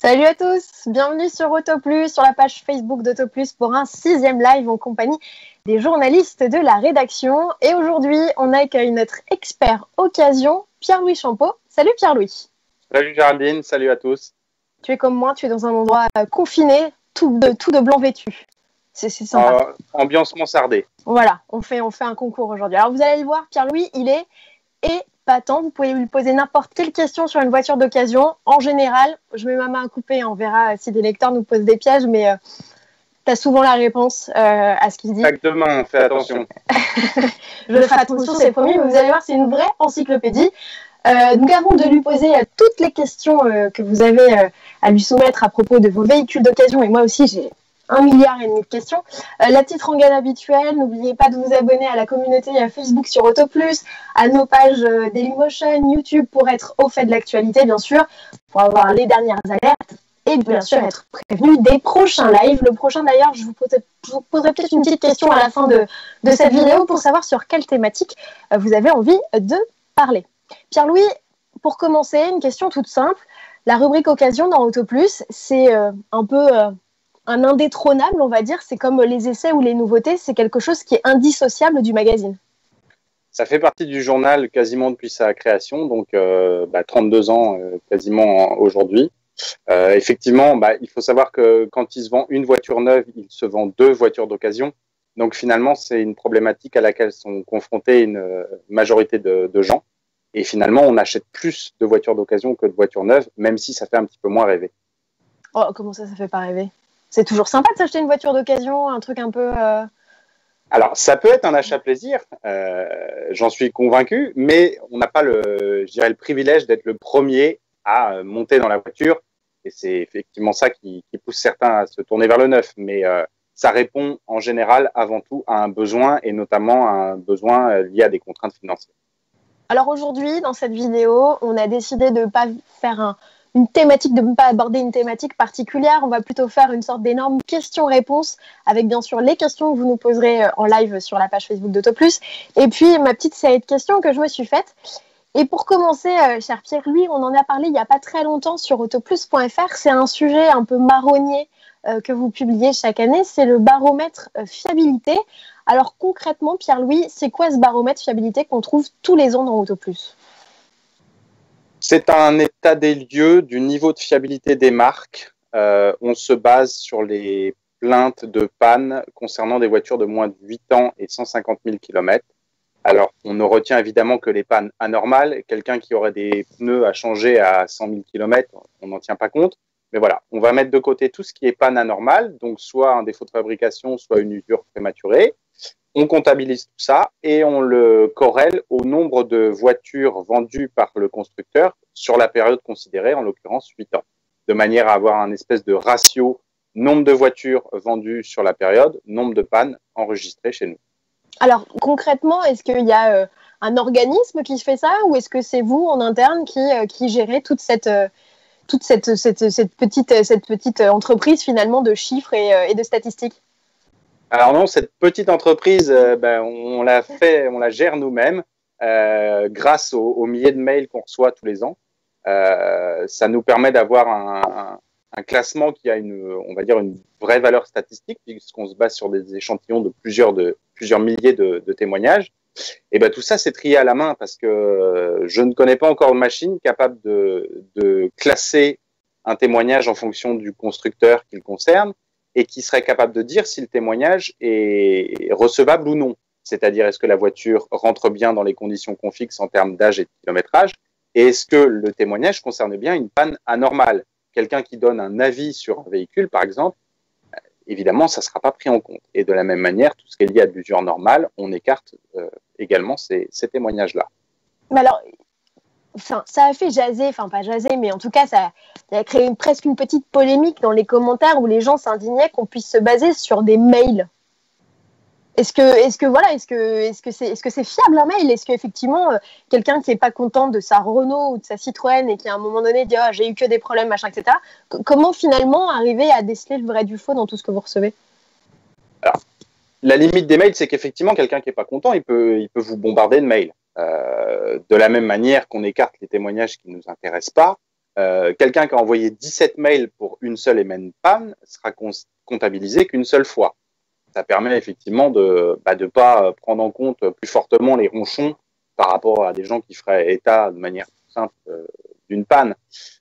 Salut à tous, bienvenue sur Autoplus, sur la page Facebook d'Autoplus pour un 6e live en compagnie des journalistes de la rédaction. Et aujourd'hui, on accueille notre expert occasion, Pierre-Louis Champeau. Salut Pierre-Louis. Salut Géraldine, salut à tous. Tu es comme moi, tu es dans un endroit confiné, tout de blanc vêtu. C'est sympa. Ambiance mansardée. Voilà, on fait un concours aujourd'hui. Alors vous allez le voir, Pierre-Louis, il est épatant. Vous pouvez lui poser n'importe quelle question sur une voiture d'occasion. En général, je mets ma main à couper, on verra si des lecteurs nous posent des pièges, mais tu as souvent la réponse à ce qu'il dit. Chaque demain, fais attention. Je ferai attention, c'est promis, mais vous allez voir, c'est une vraie encyclopédie. Nous avons de lui poser toutes les questions que vous avez à lui soumettre à propos de vos véhicules d'occasion, et moi aussi j'ai 1,5 milliard de questions. La petite rengaine habituelle, n'oubliez pas de vous abonner à la communauté Facebook sur Autoplus, à nos pages Dailymotion, YouTube pour être au fait de l'actualité bien sûr, pour avoir les dernières alertes et bien sûr être prévenu des prochains lives. Le prochain d'ailleurs, je vous poserai peut-être une petite question à la fin de cette vidéo pour savoir sur quelle thématique vous avez envie de parler. Pierre-Louis, pour commencer, une question toute simple. La rubrique occasion dans Autoplus, c'est un peu un indétrônable, on va dire. C'est comme les essais ou les nouveautés, c'est quelque chose qui est indissociable du magazine. Ça fait partie du journal quasiment depuis sa création, donc 32 ans quasiment aujourd'hui. Effectivement, il faut savoir que quand il se vend une voiture neuve, il se vend 2 voitures d'occasion. Donc finalement, c'est une problématique à laquelle sont confrontés une majorité de gens. Et finalement, on achète plus de voitures d'occasion que de voitures neuves, même si ça fait un petit peu moins rêver. Oh, comment ça fait pas rêver? C'est toujours sympa de s'acheter une voiture d'occasion, un truc un peu... Alors, ça peut être un achat plaisir, j'en suis convaincu, mais on n'a pas le privilège d'être le premier à monter dans la voiture. Et c'est effectivement ça qui pousse certains à se tourner vers le neuf. Mais ça répond en général avant tout à un besoin, et notamment à un besoin lié à des contraintes financières. Alors aujourd'hui, dans cette vidéo, on a décidé de ne pas faire une thématique, de ne pas aborder une thématique particulière. On va plutôt faire une sorte d'énorme question-réponse avec bien sûr les questions que vous nous poserez en live sur la page Facebook d'Autoplus. Et puis ma petite série de questions que je me suis faite. Et pour commencer, cher Pierre, lui, on en a parlé il n'y a pas très longtemps sur autoplus.fr. C'est un sujet un peu marronnier que vous publiez chaque année. C'est le baromètre fiabilité. Alors concrètement, Pierre-Louis, c'est quoi ce baromètre fiabilité qu'on trouve tous les ans dans Autoplus? C'est un état des lieux du niveau de fiabilité des marques. On se base sur les plaintes de panne concernant des voitures de moins de 8 ans et 150 000 km. Alors, on ne retient évidemment que les pannes anormales. Quelqu'un qui aurait des pneus à changer à 100 000 km, on n'en tient pas compte. Mais voilà, on va mettre de côté tout ce qui est panne anormale, donc soit un défaut de fabrication, soit une usure prématurée. On comptabilise tout ça et on le corrèle au nombre de voitures vendues par le constructeur sur la période considérée, en l'occurrence 8 ans, de manière à avoir un espèce de ratio nombre de voitures vendues sur la période, nombre de pannes enregistrées chez nous. Alors concrètement, est-ce qu'il y a un organisme qui fait ça ou est-ce que c'est vous en interne qui gérez toute cette petite entreprise finalement de chiffres et de statistiques? Alors non, cette petite entreprise, on la gère nous-mêmes grâce aux milliers de mails qu'on reçoit tous les ans. Ça nous permet d'avoir un classement qui a on va dire une vraie valeur statistique puisqu'on se base sur des échantillons de plusieurs milliers de témoignages. Et tout ça, c'est trié à la main parce que je ne connais pas encore de machine capable de classer un témoignage en fonction du constructeur qui le concerne et qui serait capable de dire si le témoignage est recevable ou non. C'est-à-dire, est-ce que la voiture rentre bien dans les conditions qu'on fixe en termes d'âge et de kilométrage, et est-ce que le témoignage concerne bien une panne anormale. Quelqu'un qui donne un avis sur un véhicule, par exemple, évidemment, ça ne sera pas pris en compte. Et de la même manière, tout ce qui est lié à de l'usure normale, on écarte également ces témoignages-là. Mais alors, ça a fait jaser, pas jaser, mais en tout cas, ça a créé presque une petite polémique dans les commentaires où les gens s'indignaient qu'on puisse se baser sur des mails. Est-ce que c'est fiable un mail? Est-ce qu'effectivement, quelqu'un qui n'est pas content de sa Renault ou de sa Citroën et qui à un moment donné dit « j'ai eu que des problèmes, machin, etc. » Comment finalement arriver à déceler le vrai du faux dans tout ce que vous recevez? Alors, la limite des mails, c'est qu'effectivement, quelqu'un qui n'est pas content, il peut vous bombarder de mails. De la même manière qu'on écarte les témoignages qui ne nous intéressent pas, quelqu'un qui a envoyé 17 mails pour une seule et même panne sera comptabilisé qu'une seule fois. Ça permet effectivement de pas prendre en compte plus fortement les ronchons par rapport à des gens qui feraient état de manière simple d'une panne.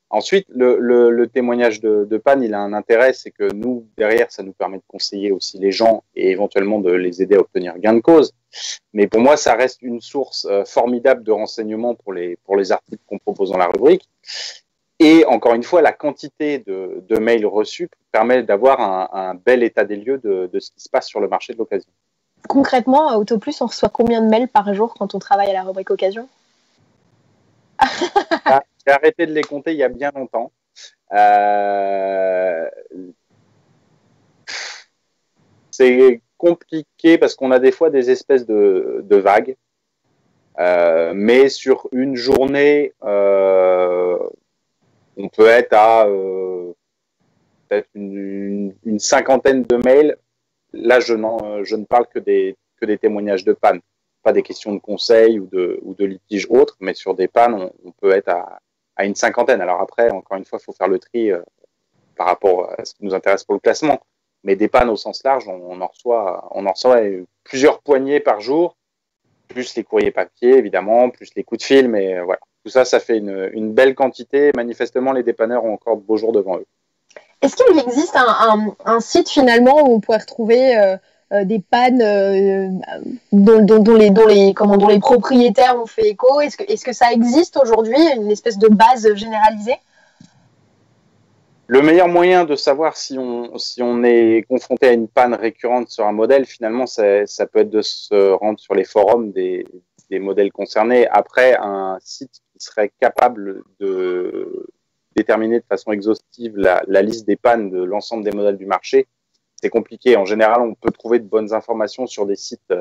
Ensuite, le témoignage de panne, il a un intérêt, c'est que nous, derrière, ça nous permet de conseiller aussi les gens et éventuellement de les aider à obtenir gain de cause. Mais pour moi, ça reste une source formidable de renseignements pour les articles qu'on propose dans la rubrique. Et encore une fois, la quantité de mails reçus permet d'avoir un bel état des lieux de ce qui se passe sur le marché de l'occasion. Concrètement, à Autoplus, on reçoit combien de mails par jour quand on travaille à la rubrique occasion? J'ai arrêté de les compter il y a bien longtemps. C'est compliqué parce qu'on a des fois des espèces de vagues. Mais sur une journée, on peut être à peut-être une cinquantaine de mails. Là, je ne parle que des témoignages de panne, pas des questions de conseil ou de litiges autres, mais sur des pannes, on peut être à une cinquantaine. Alors après, encore une fois, il faut faire le tri par rapport à ce qui nous intéresse pour le classement. Mais des pannes au sens large, on en reçoit plusieurs poignées par jour, plus les courriers papier, évidemment, plus les coups de fil, mais voilà. Tout ça, ça fait une belle quantité. Manifestement, les dépanneurs ont encore de beaux jours devant eux. Est-ce qu'il existe un site finalement où on pourrait retrouver des pannes dont les propriétaires ont fait écho? Est-ce que ça existe aujourd'hui, une espèce de base généralisée? Le meilleur moyen de savoir si on est confronté à une panne récurrente sur un modèle, finalement, ça peut être de se rendre sur les forums des modèles concernés. Après, un site qui serait capable de déterminer de façon exhaustive la liste des pannes de l'ensemble des modèles du marché, c'est compliqué. En général, on peut trouver de bonnes informations sur des sites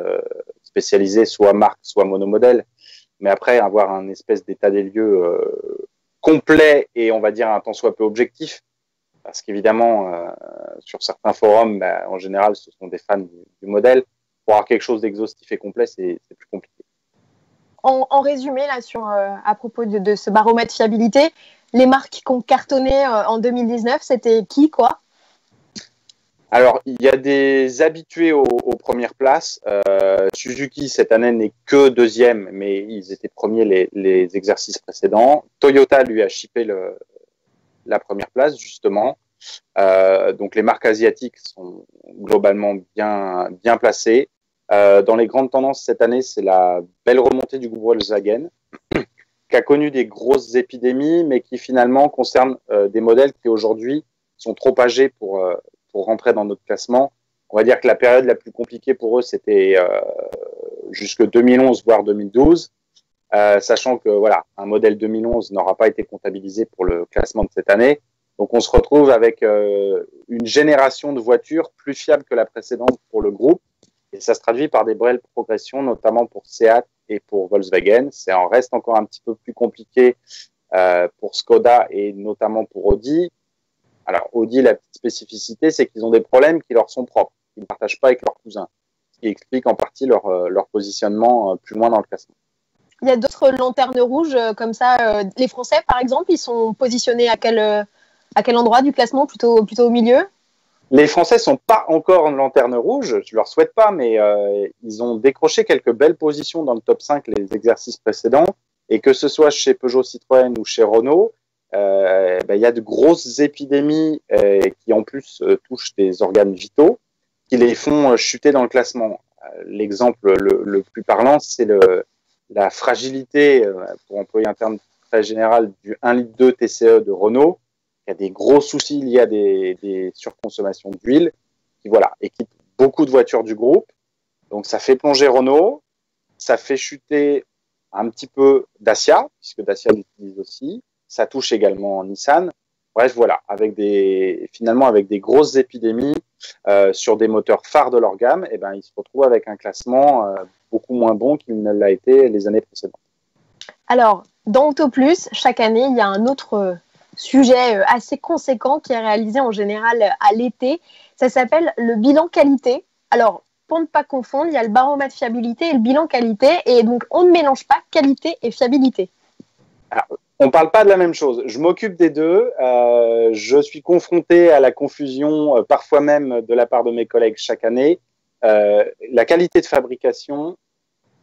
spécialisés, soit marque, soit monomodèle. Mais après, avoir un espèce d'état des lieux complet et on va dire un tant soit peu objectif, parce qu'évidemment, sur certains forums, en général, ce sont des fans du modèle. Pour avoir quelque chose d'exhaustif et complet, c'est plus compliqué. En résumé, là, à propos de ce baromètre fiabilité, les marques qui ont cartonné en 2019, c'était qui, quoi? Alors, il y a des habitués aux premières places. Suzuki, cette année, n'est que deuxième, mais ils étaient premiers les exercices précédents. Toyota, lui, a chippé la première place, justement. Donc, les marques asiatiques sont globalement bien placées. Dans les grandes tendances cette année, c'est la belle remontée du groupe Volkswagen, qui a connu des grosses épidémies, mais qui finalement concernent des modèles qui aujourd'hui sont trop âgés pour rentrer dans notre classement. On va dire que la période la plus compliquée pour eux, c'était jusque 2011, voire 2012. Sachant que voilà, un modèle 2011 n'aura pas été comptabilisé pour le classement de cette année. Donc on se retrouve avec une génération de voitures plus fiables que la précédente pour le groupe. Et ça se traduit par des belles progressions, notamment pour Seat et pour Volkswagen. Ça en reste encore un petit peu plus compliqué pour Skoda et notamment pour Audi. Alors Audi, la petite spécificité, c'est qu'ils ont des problèmes qui leur sont propres, qu'ils ne partagent pas avec leurs cousins, ce qui explique en partie leur positionnement plus loin dans le classement. Il y a d'autres lanternes rouges comme ça. Les Français, par exemple, ils sont positionnés à quel endroit du classement? Plutôt au milieu? Les Français sont pas encore en lanterne rouge, je leur souhaite pas, mais ils ont décroché quelques belles positions dans le top 5 les exercices précédents, et que ce soit chez Peugeot, Citroën ou chez Renault, il y a de grosses épidémies qui en plus touchent des organes vitaux, qui les font chuter dans le classement. L'exemple le plus parlant, c'est la fragilité, pour employer un terme très général, du 1,2 litre TCE de Renault. Il y a des gros soucis liés à des surconsommations d'huile, qui équipent beaucoup de voitures du groupe. Donc ça fait plonger Renault, ça fait chuter un petit peu Dacia, puisque Dacia l'utilise aussi. Ça touche également Nissan. Bref, voilà, avec des grosses épidémies sur des moteurs phares de leur gamme, ils se retrouvent avec un classement beaucoup moins bon qu'il ne l'a été les années précédentes. Alors, dans Autoplus, chaque année, il y a un autre sujet assez conséquent qui est réalisé en général à l'été. Ça s'appelle le bilan qualité. Alors, pour ne pas confondre, il y a le baromètre fiabilité et le bilan qualité. Et donc, on ne mélange pas qualité et fiabilité. Alors, On parle pas de la même chose. Je m'occupe des deux. Je suis confronté à la confusion, parfois même de la part de mes collègues chaque année. La qualité de fabrication,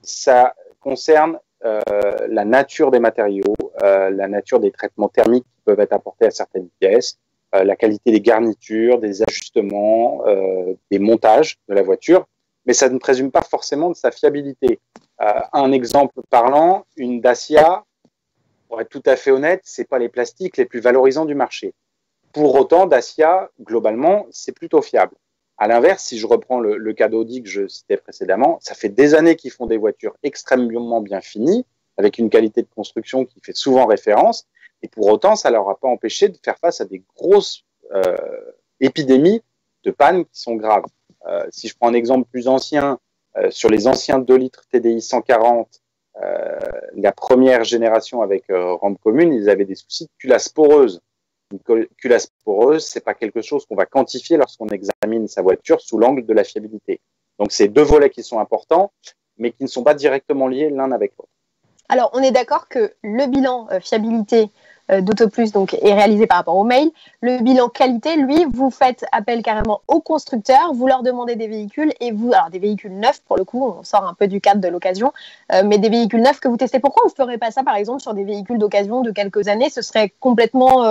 ça concerne la nature des matériaux, la nature des traitements thermiques qui peuvent être apportés à certaines pièces, la qualité des garnitures, des ajustements, des montages de la voiture, mais ça ne présume pas forcément de sa fiabilité. Un exemple parlant, une Dacia, pour être tout à fait honnête, c'est pas les plastiques les plus valorisants du marché. Pour autant, Dacia, globalement, c'est plutôt fiable. À l'inverse, si je reprends le cas d'Audi que je citais précédemment, ça fait des années qu'ils font des voitures extrêmement bien finies, avec une qualité de construction qui fait souvent référence, et pour autant, ça leur a pas empêché de faire face à des grosses épidémies de pannes qui sont graves. Si je prends un exemple plus ancien, sur les anciens 2 litres TDI 140, la première génération avec rampe commune, ils avaient des soucis de culasse poreuse. Une culasse poreuse, c'est pas quelque chose qu'on va quantifier lorsqu'on examine sa voiture sous l'angle de la fiabilité. Donc, c'est 2 volets qui sont importants, mais qui ne sont pas directement liés l'un avec l'autre. Alors, on est d'accord que le bilan fiabilité d'AutoPlus donc, est réalisé par rapport au mail. Le bilan qualité, lui, vous faites appel carrément aux constructeurs, vous leur demandez des véhicules, et vous, alors des véhicules neufs pour le coup, on sort un peu du cadre de l'occasion, mais des véhicules neufs que vous testez. Pourquoi on ne ferait pas ça, par exemple, sur des véhicules d'occasion de quelques années? Ce serait complètement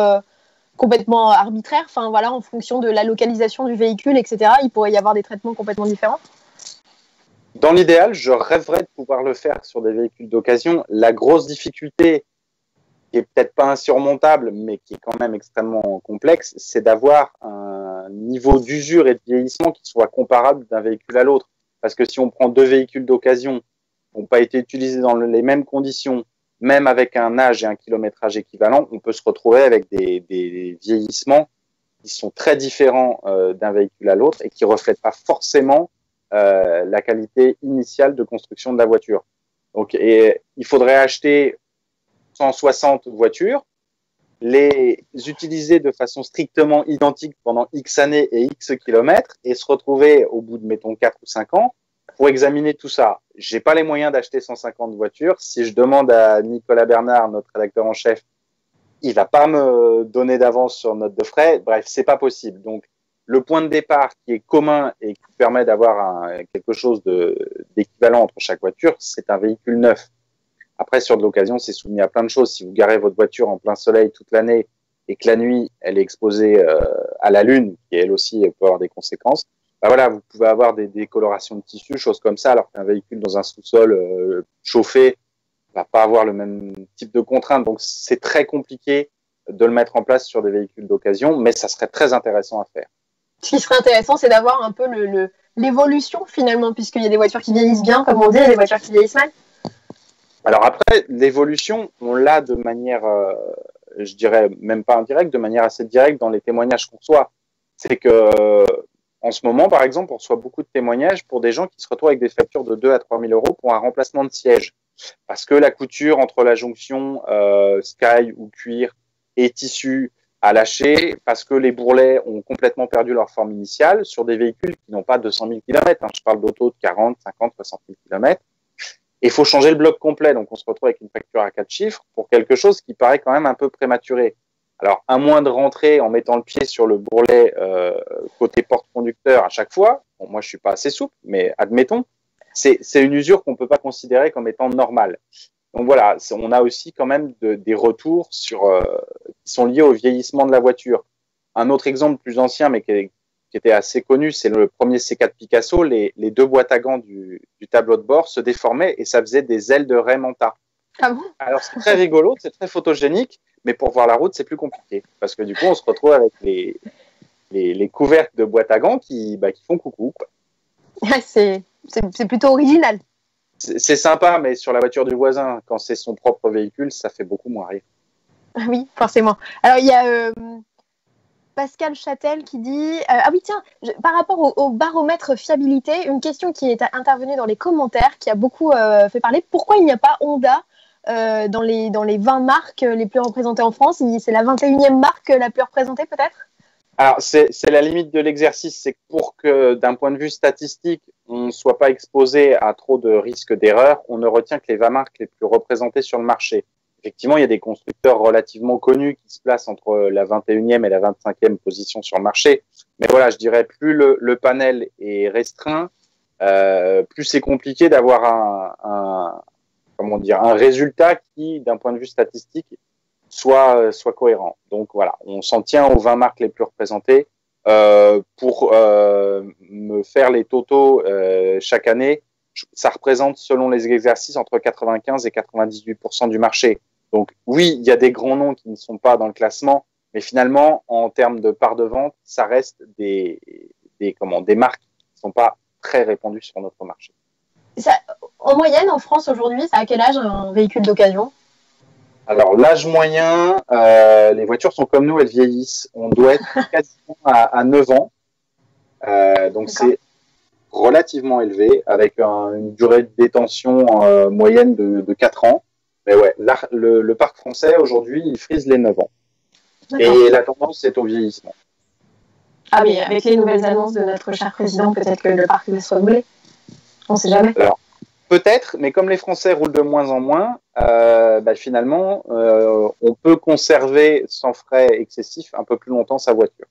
arbitraire, enfin voilà, en fonction de la localisation du véhicule, etc. Il pourrait y avoir des traitements complètement différents. Dans l'idéal, je rêverais de pouvoir le faire sur des véhicules d'occasion. La grosse difficulté, qui est peut-être pas insurmontable, mais qui est quand même extrêmement complexe, c'est d'avoir un niveau d'usure et de vieillissement qui soit comparable d'un véhicule à l'autre. Parce que si on prend 2 véhicules d'occasion qui n'ont pas été utilisés dans les mêmes conditions, même avec un âge et un kilométrage équivalent, on peut se retrouver avec des vieillissements qui sont très différents d'un véhicule à l'autre et qui reflètent pas forcément la qualité initiale de construction de la voiture. Donc, il faudrait acheter 160 voitures, les utiliser de façon strictement identique pendant X années et X kilomètres et se retrouver au bout de, mettons, 4 ou 5 ans pour examiner tout ça. J'ai pas les moyens d'acheter 150 voitures. Si je demande à Nicolas Bernard, notre rédacteur en chef, il va pas me donner d'avance sur note de frais. Bref, c'est pas possible. Donc, le point de départ qui est commun et qui permet d'avoir quelque chose d'équivalent entre chaque voiture, c'est un véhicule neuf. Après, sur de l'occasion, c'est soumis à plein de choses. Si vous garez votre voiture en plein soleil toute l'année et que la nuit, elle est exposée à la lune, qui elle aussi peut avoir des conséquences, ben voilà, vous pouvez avoir des décolorations de tissu, choses comme ça, alors qu'un véhicule dans un sous-sol chauffé va pas avoir le même type de contraintes. Donc, c'est très compliqué de le mettre en place sur des véhicules d'occasion, mais ça serait très intéressant à faire. Ce qui serait intéressant, c'est d'avoir un peu l'évolution finalement, puisqu'il y a des voitures qui vieillissent bien, comme on dit, et des voitures qui vieillissent mal. Alors après, l'évolution, on l'a de manière, je dirais même pas indirecte, de manière assez directe dans les témoignages qu'on reçoit. C'est que en ce moment, par exemple, on reçoit beaucoup de témoignages pour des gens qui se retrouvent avec des factures de 2 à 3 000 euros pour un remplacement de siège. Parce que la couture entre la jonction Sky ou cuir et tissu a lâché, parce que les bourrelets ont complètement perdu leur forme initiale sur des véhicules qui n'ont pas 200 000 km. Je parle d'autos de 40, 50, 60 000 km. Et il faut changer le bloc complet. Donc, on se retrouve avec une facture à 4 chiffres pour quelque chose qui paraît quand même un peu prématuré. Alors, à moins de rentrer en mettant le pied sur le bourrelet côté porte-conducteur à chaque fois, bon, moi, je suis pas assez souple, mais admettons, c'est une usure qu'on peut pas considérer comme étant normale. Donc voilà, on a aussi quand même des retours qui sont liés au vieillissement de la voiture. Un autre exemple plus ancien, mais qui était assez connu, c'est le premier C4 Picasso. Les 2 boîtes à gants du tableau de bord se déformaient et ça faisait des ailes de raie manta. Ah bon ? Alors c'est très rigolo, c'est très photogénique, mais pour voir la route, c'est plus compliqué. Parce que du coup, on se retrouve avec les couvercles de boîtes à gants qui font coucou, quoi. C'est plutôt original. C'est sympa, mais sur la voiture du voisin, quand c'est son propre véhicule, ça fait beaucoup moins rire. Oui, forcément. Alors, il y a Pascal Châtel qui dit ah oui, tiens, par rapport au baromètre fiabilité, une question qui est intervenue dans les commentaires, qui a beaucoup fait parler. Pourquoi il n'y a pas Honda dans les 20 marques les plus représentées en France? C'est la 21e marque la plus représentée, peut-être? Alors, c'est la limite de l'exercice. C'est que pour que, d'un point de vue statistique, on ne soit pas exposé à trop de risques d'erreur, on ne retient que les 20 marques les plus représentées sur le marché. effectivement, il y a des constructeurs relativement connus qui se placent entre la 21e et la 25e position sur le marché. Mais voilà, je dirais, plus le panel est restreint, plus c'est compliqué d'avoir un résultat qui, d'un point de vue statistique, soit cohérent. Donc voilà, on s'en tient aux 20 marques les plus représentées. Pour me faire les totaux chaque année, ça représente, selon les exercices, entre 95 et 98% du marché. Donc oui, il y a des grands noms qui ne sont pas dans le classement, mais finalement, en termes de part de vente, ça reste des marques qui ne sont pas très répandues sur notre marché. En moyenne, en France aujourd'hui, ça à quel âge un véhicule d'occasion? Alors, l'âge moyen, les voitures sont comme nous, elles vieillissent. On doit être quasiment à 9 ans. Donc, c'est relativement élevé, avec une durée de détention moyenne de 4 ans. Mais ouais, le parc français, aujourd'hui, il frise les 9 ans. Et la tendance, c'est au vieillissement. Ah oui, avec les nouvelles annonces de notre cher président, peut-être que le parc va se renouveler. On ne sait jamais. Alors, peut-être, mais comme les Français roulent de moins en moins, finalement, on peut conserver sans frais excessifs un peu plus longtemps sa voiture.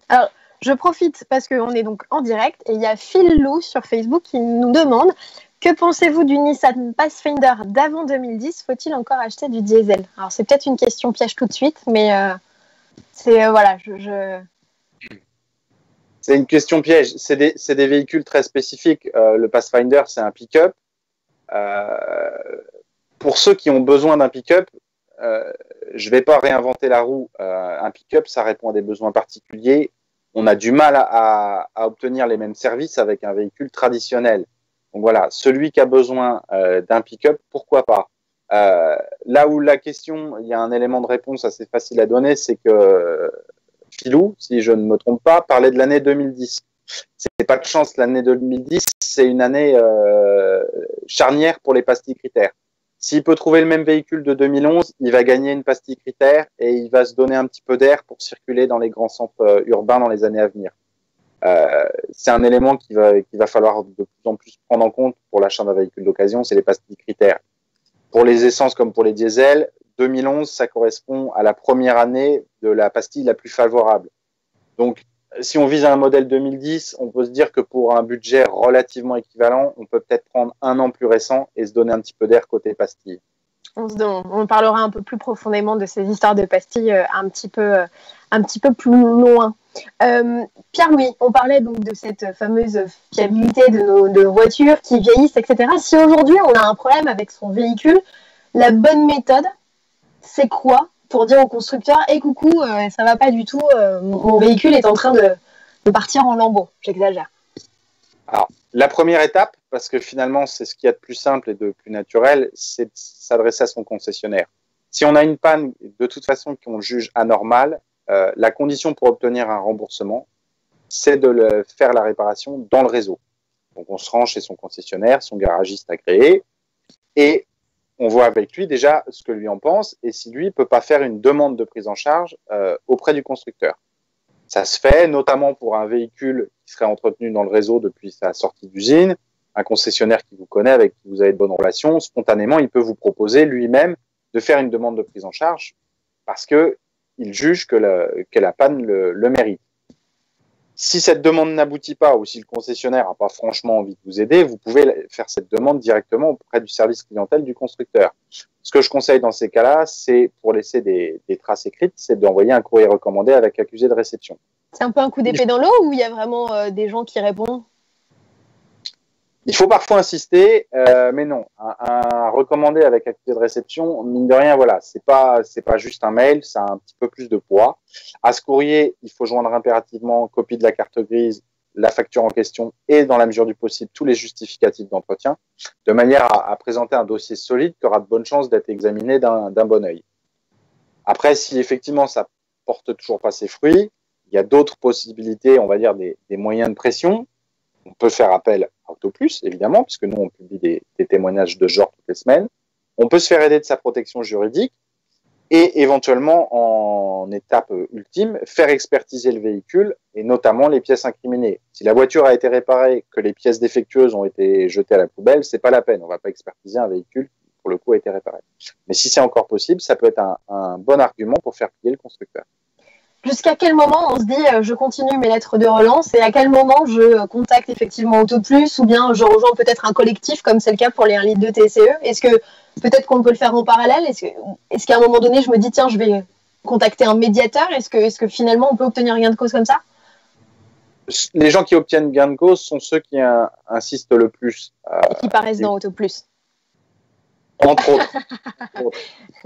Alors, je profite parce qu'on est donc en direct et il y a Phil Lou sur Facebook qui nous demande: que pensez-vous du Nissan Pathfinder d'avant 2010? Faut-il encore acheter du diesel? Alors, c'est peut-être une question piège tout de suite, mais voilà, C'est une question piège. C'est des véhicules très spécifiques. Le Pathfinder, c'est un pick-up. Pour ceux qui ont besoin d'un pick-up, je ne vais pas réinventer la roue. Un pick-up, ça répond à des besoins particuliers. On a du mal à obtenir les mêmes services avec un véhicule traditionnel. Donc voilà, celui qui a besoin d'un pick-up, pourquoi pas? Là où la question, il y a un élément de réponse assez facile à donner, c'est que Philou, si je ne me trompe pas, parlait de l'année 2010. C'est pas de chance, l'année 2010, c'est une année charnière pour les pastilles critères. S'il peut trouver le même véhicule de 2011, il va gagner une pastille critère et il va se donner un petit peu d'air pour circuler dans les grands centres urbains dans les années à venir. C'est un élément qu'il va falloir de plus en plus prendre en compte pour l'achat d'un véhicule d'occasion, c'est les pastilles critères. Pour les essences comme pour les diesels, 2011, ça correspond à la première année de la pastille la plus favorable. Donc, si on vise un modèle 2010, on peut se dire que pour un budget relativement équivalent, on peut peut-être prendre un an plus récent et se donner un petit peu d'air côté pastille. On parlera un peu plus profondément de ces histoires de pastilles un petit peu plus loin. Pierre-Louis, on parlait donc de cette fameuse fiabilité de nos voitures qui vieillissent, etc. Si aujourd'hui on a un problème avec son véhicule, la bonne méthode, c'est quoi pour dire au constructeur: hey, coucou, ça va pas du tout, mon véhicule est en train de partir en lambeaux? J'exagère. Alors, la première étape, parce que finalement c'est ce qu'il y a de plus simple et de plus naturel, c'est de s'adresser à son concessionnaire. Si on a une panne de toute façon qu'on juge anormale, la condition pour obtenir un remboursement, c'est de faire la réparation dans le réseau. Donc on se rend chez son concessionnaire, son garagiste agréé, et on voit avec lui déjà ce que lui en pense et si lui ne peut pas faire une demande de prise en charge auprès du constructeur. Ça se fait notamment pour un véhicule qui serait entretenu dans le réseau depuis sa sortie d'usine, un concessionnaire qui vous connaît, avec qui vous avez de bonnes relations, spontanément, il peut vous proposer lui-même de faire une demande de prise en charge parce qu'il juge que la panne le mérite. Si cette demande n'aboutit pas ou si le concessionnaire n'a pas franchement envie de vous aider, vous pouvez faire cette demande directement auprès du service clientèle du constructeur. Ce que je conseille dans ces cas-là, c'est pour laisser des traces écrites, c'est d'envoyer un courrier recommandé avec accusé de réception. C'est un peu un coup d'épée dans l'eau ou il y a vraiment des gens qui répondent? Il faut parfois insister, mais non. Un recommandé avec accusé de réception, mine de rien, voilà, c'est pas juste un mail, ça a un petit peu plus de poids. À ce courrier, il faut joindre impérativement copie de la carte grise, la facture en question et, dans la mesure du possible, tous les justificatifs d'entretien, de manière à présenter un dossier solide qui aura de bonnes chances d'être examiné d'un bon œil. Après, si effectivement ça porte toujours pas ses fruits, il y a d'autres possibilités, on va dire des moyens de pression. On peut faire appel à Autoplus, évidemment, puisque nous, on publie des témoignages de genre toutes les semaines. On peut se faire aider de sa protection juridique et éventuellement, en étape ultime, faire expertiser le véhicule et notamment les pièces incriminées. Si la voiture a été réparée, que les pièces défectueuses ont été jetées à la poubelle, c'est pas la peine. On va pas expertiser un véhicule qui pour le coup, a été réparé. Mais si c'est encore possible, ça peut être un bon argument pour faire plier le constructeur. Jusqu'à quel moment on se dit je continue mes lettres de relance et à quel moment je contacte effectivement AutoPlus ou bien je rejoins peut-être un collectif comme c'est le cas pour les 1 litre de TCE? Est-ce que peut-être qu'on peut le faire en parallèle? Est-ce qu'à un moment donné je me dis tiens je vais contacter un médiateur? Est-ce que finalement on peut obtenir gain de cause comme ça? Les gens qui obtiennent gain de cause sont ceux qui insistent le plus. Et qui paraissent dans AutoPlus. Entre autres.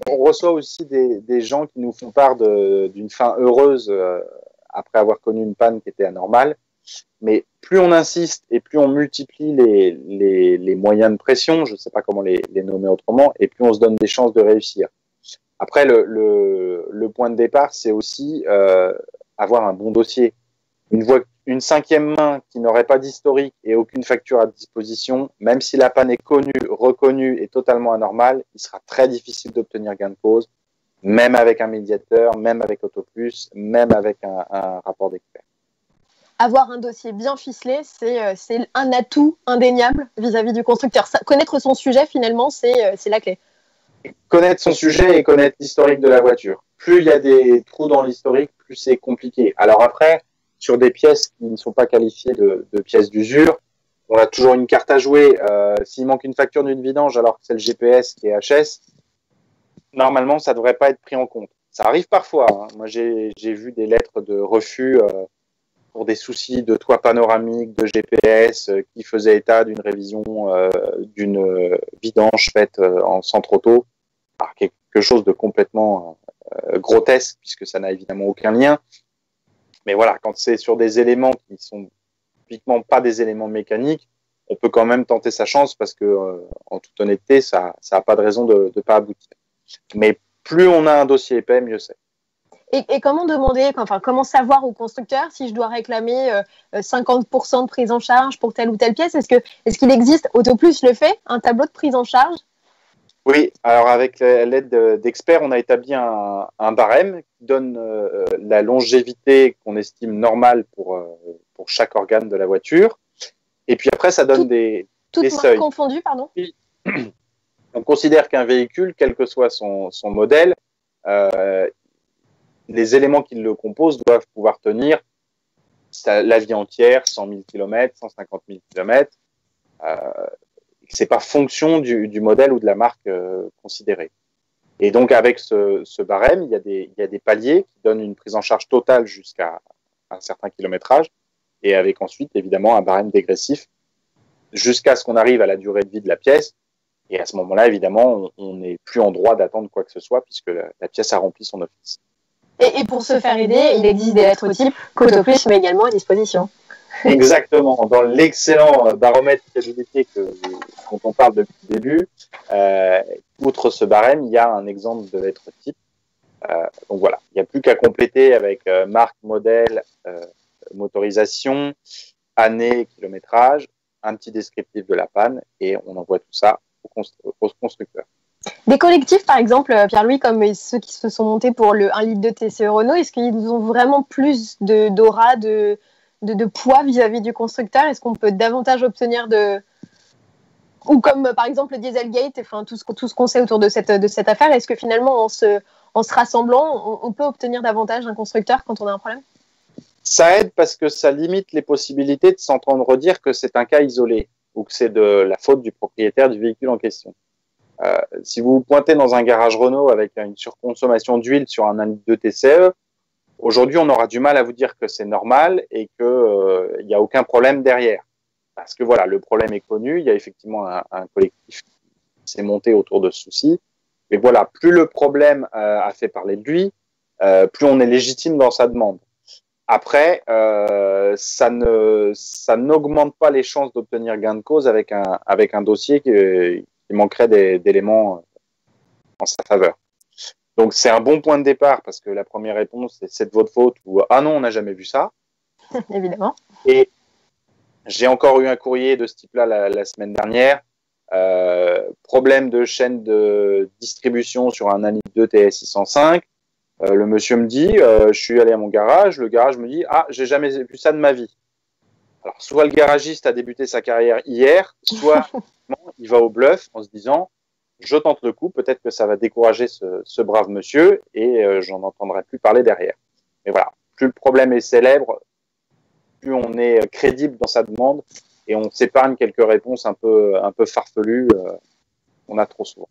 On reçoit aussi des gens qui nous font part d'une fin heureuse après avoir connu une panne qui était anormale. Mais plus on insiste et plus on multiplie les moyens de pression, je ne sais pas comment les nommer autrement, et plus on se donne des chances de réussir. Après, le point de départ, c'est aussi avoir un bon dossier. Une cinquième main qui n'aurait pas d'historique et aucune facture à disposition, même si la panne est connue, reconnue et totalement anormale, il sera très difficile d'obtenir gain de cause, même avec un médiateur, même avec AutoPlus, même avec un rapport d'expert. Avoir un dossier bien ficelé, c'est un atout indéniable vis-à-vis du constructeur. Connaître son sujet, finalement, c'est la clé. Connaître son sujet et connaître l'historique de la voiture. Plus il y a des trous dans l'historique, plus c'est compliqué. Alors après, sur des pièces qui ne sont pas qualifiées de pièces d'usure, on a toujours une carte à jouer. S'il manque une facture d'une vidange alors que c'est le GPS qui est HS, normalement, ça ne devrait pas être pris en compte. Ça arrive parfois. Hein. Moi, j'ai vu des lettres de refus pour des soucis de toit panoramique, de GPS, qui faisaient état d'une révision d'une vidange faite en centre auto. Alors, quelque chose de complètement grotesque, puisque ça n'a évidemment aucun lien. Mais voilà, quand c'est sur des éléments qui sont typiquement pas des éléments mécaniques, on peut quand même tenter sa chance parce que, en toute honnêteté, ça n'a pas de raison de ne pas aboutir. Mais plus on a un dossier épais, mieux c'est. Et comment demander, comment savoir au constructeur si je dois réclamer 50% de prise en charge pour telle ou telle pièce? Est-ce qu'il existe, AutoPlus le fait, un tableau de prise en charge? Oui, alors avec l'aide d'experts, on a établi un barème qui donne la longévité qu'on estime normale pour chaque organe de la voiture. Et puis après, ça donne des seuils. Toutes confondues, pardon. On considère qu'un véhicule, quel que soit son modèle, les éléments qui le composent doivent pouvoir tenir la vie entière, 100 000 km, 150 000 km. C'est pas fonction du modèle ou de la marque considérée. Et donc, avec ce barème, il y a des paliers qui donnent une prise en charge totale jusqu'à un certain kilométrage, et avec ensuite, évidemment, un barème dégressif jusqu'à ce qu'on arrive à la durée de vie de la pièce. Et à ce moment-là, évidemment, on n'est plus en droit d'attendre quoi que ce soit puisque la pièce a rempli son office. Et pour se faire aider, il existe des lettres types qu'AutoPlus met également à disposition. Exactement. Dans l'excellent baromètre fiabilité dont on parle depuis le début, outre ce barème, il y a un exemple de lettre type. Donc voilà, il n'y a plus qu'à compléter avec marque, modèle, motorisation, année, kilométrage, un petit descriptif de la panne et on envoie tout ça au constructeur. Des collectifs, par exemple, Pierre-Louis, comme ceux qui se sont montés pour le 1 litre de TCE Renault, est-ce qu'ils ont vraiment plus d'aura, de poids vis-à-vis du constructeur? Est-ce qu'on peut davantage obtenir ou comme par exemple le Dieselgate, enfin tout ce qu'on sait autour de cette affaire, est-ce que finalement en se rassemblant, on peut obtenir davantage d'un constructeur quand on a un problème? Ça aide parce que ça limite les possibilités de s'entendre dire que c'est un cas isolé ou que c'est de la faute du propriétaire du véhicule en question. Si vous vous pointez dans un garage Renault avec une surconsommation d'huile sur un 1 litre de TCE, aujourd'hui, on aura du mal à vous dire que c'est normal et qu'il n'y a aucun problème derrière. Parce que voilà, le problème est connu, il y a effectivement un collectif qui s'est monté autour de ce souci. Mais voilà, plus le problème a fait parler de lui, plus on est légitime dans sa demande. Après, ça n'augmente pas les chances d'obtenir gain de cause avec un dossier qui manquerait d'éléments en sa faveur. Donc, c'est un bon point de départ parce que la première réponse, c'est de votre faute ou « Ah non, on n'a jamais vu ça ». Évidemment. Et j'ai encore eu un courrier de ce type-là la semaine dernière. Problème de chaîne de distribution sur un 1 litre 2 TS605. Le monsieur me dit, je suis allé à mon garage, le garage me dit « Ah, j'ai jamais vu ça de ma vie ». Alors, soit le garagiste a débuté sa carrière hier, soit il va au bluff en se disant je tente le coup, peut-être que ça va décourager ce brave monsieur et j'en entendrai plus parler derrière. Mais voilà, plus le problème est célèbre, plus on est crédible dans sa demande et on s'épargne quelques réponses un peu farfelues qu'on a trop souvent.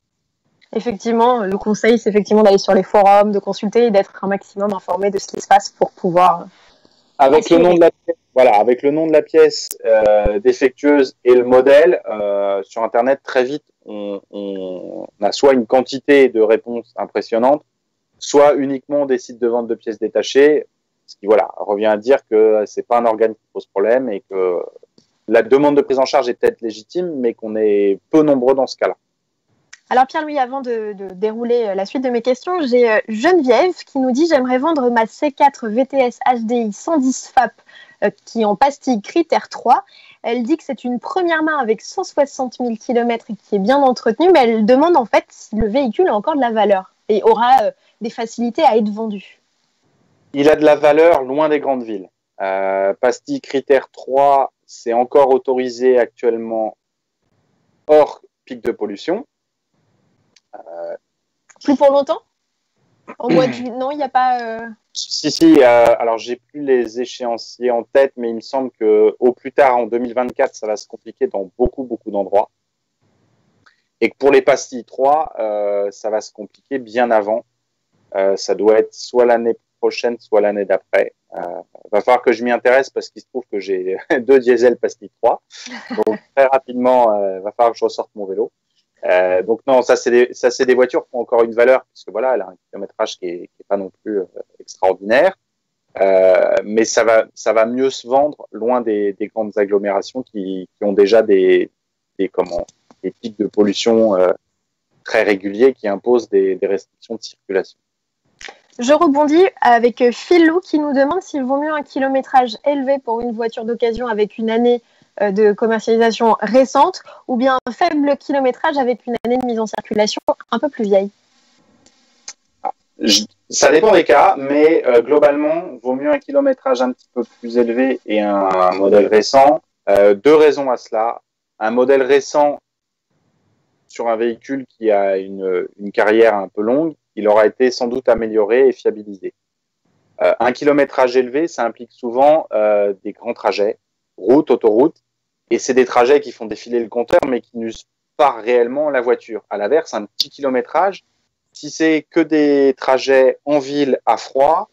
Effectivement, le conseil, c'est effectivement d'aller sur les forums, de consulter et d'être un maximum informé de ce qui se passe pour pouvoir... Avec le nom de la pièce, voilà, avec le nom de la pièce défectueuse et le modèle, sur Internet, très vite, on a soit une quantité de réponses impressionnantes, soit uniquement des sites de vente de pièces détachées, ce qui voilà, revient à dire que c'est pas un organe qui pose problème et que la demande de prise en charge est peut-être légitime, mais qu'on est peu nombreux dans ce cas-là. Alors Pierre-Louis, avant de dérouler la suite de mes questions, j'ai Geneviève qui nous dit « J'aimerais vendre ma C4 VTS HDI 110 FAP qui est en pastille critère 3. Elle dit que c'est une première main avec 160 000 km et qui est bien entretenue, mais elle demande en fait si le véhicule a encore de la valeur et aura des facilités à être vendu. » Il a de la valeur loin des grandes villes. Pastille critère 3, c'est encore autorisé actuellement hors pic de pollution. Plus pour longtemps? Au mois de juillet? Non, il n'y a pas... Si, alors j'ai plus les échéanciers en tête, mais il me semble qu'au plus tard, en 2024, ça va se compliquer dans beaucoup d'endroits. Et que pour les pastilles 3, ça va se compliquer bien avant. Ça doit être soit l'année prochaine, soit l'année d'après. Va falloir que je m'y intéresse parce qu'il se trouve que j'ai 2 diesel pastilles 3. Donc très rapidement, va falloir que je ressorte mon vélo. Donc non, ça c'est des voitures qui ont encore une valeur puisque voilà, elle a un kilométrage qui est pas non plus extraordinaire, mais ça va mieux se vendre loin des grandes agglomérations qui ont déjà des pics de pollution très réguliers qui imposent des restrictions de circulation. Je rebondis avec Philou qui nous demande s'il vaut mieux un kilométrage élevé pour une voiture d'occasion avec une année de commercialisation récente ou bien un faible kilométrage avec une année de mise en circulation un peu plus vieille. Ça dépend des cas, mais globalement, vaut mieux un kilométrage un petit peu plus élevé et un modèle récent. 2 raisons à cela. Un modèle récent sur un véhicule qui a une carrière un peu longue, il aura été sans doute amélioré et fiabilisé. Un kilométrage élevé, ça implique souvent des grands trajets, route, autoroute, et c'est des trajets qui font défiler le compteur, mais qui n'usent pas réellement la voiture. À l'inverse, un petit kilométrage, si c'est que des trajets en ville à froid,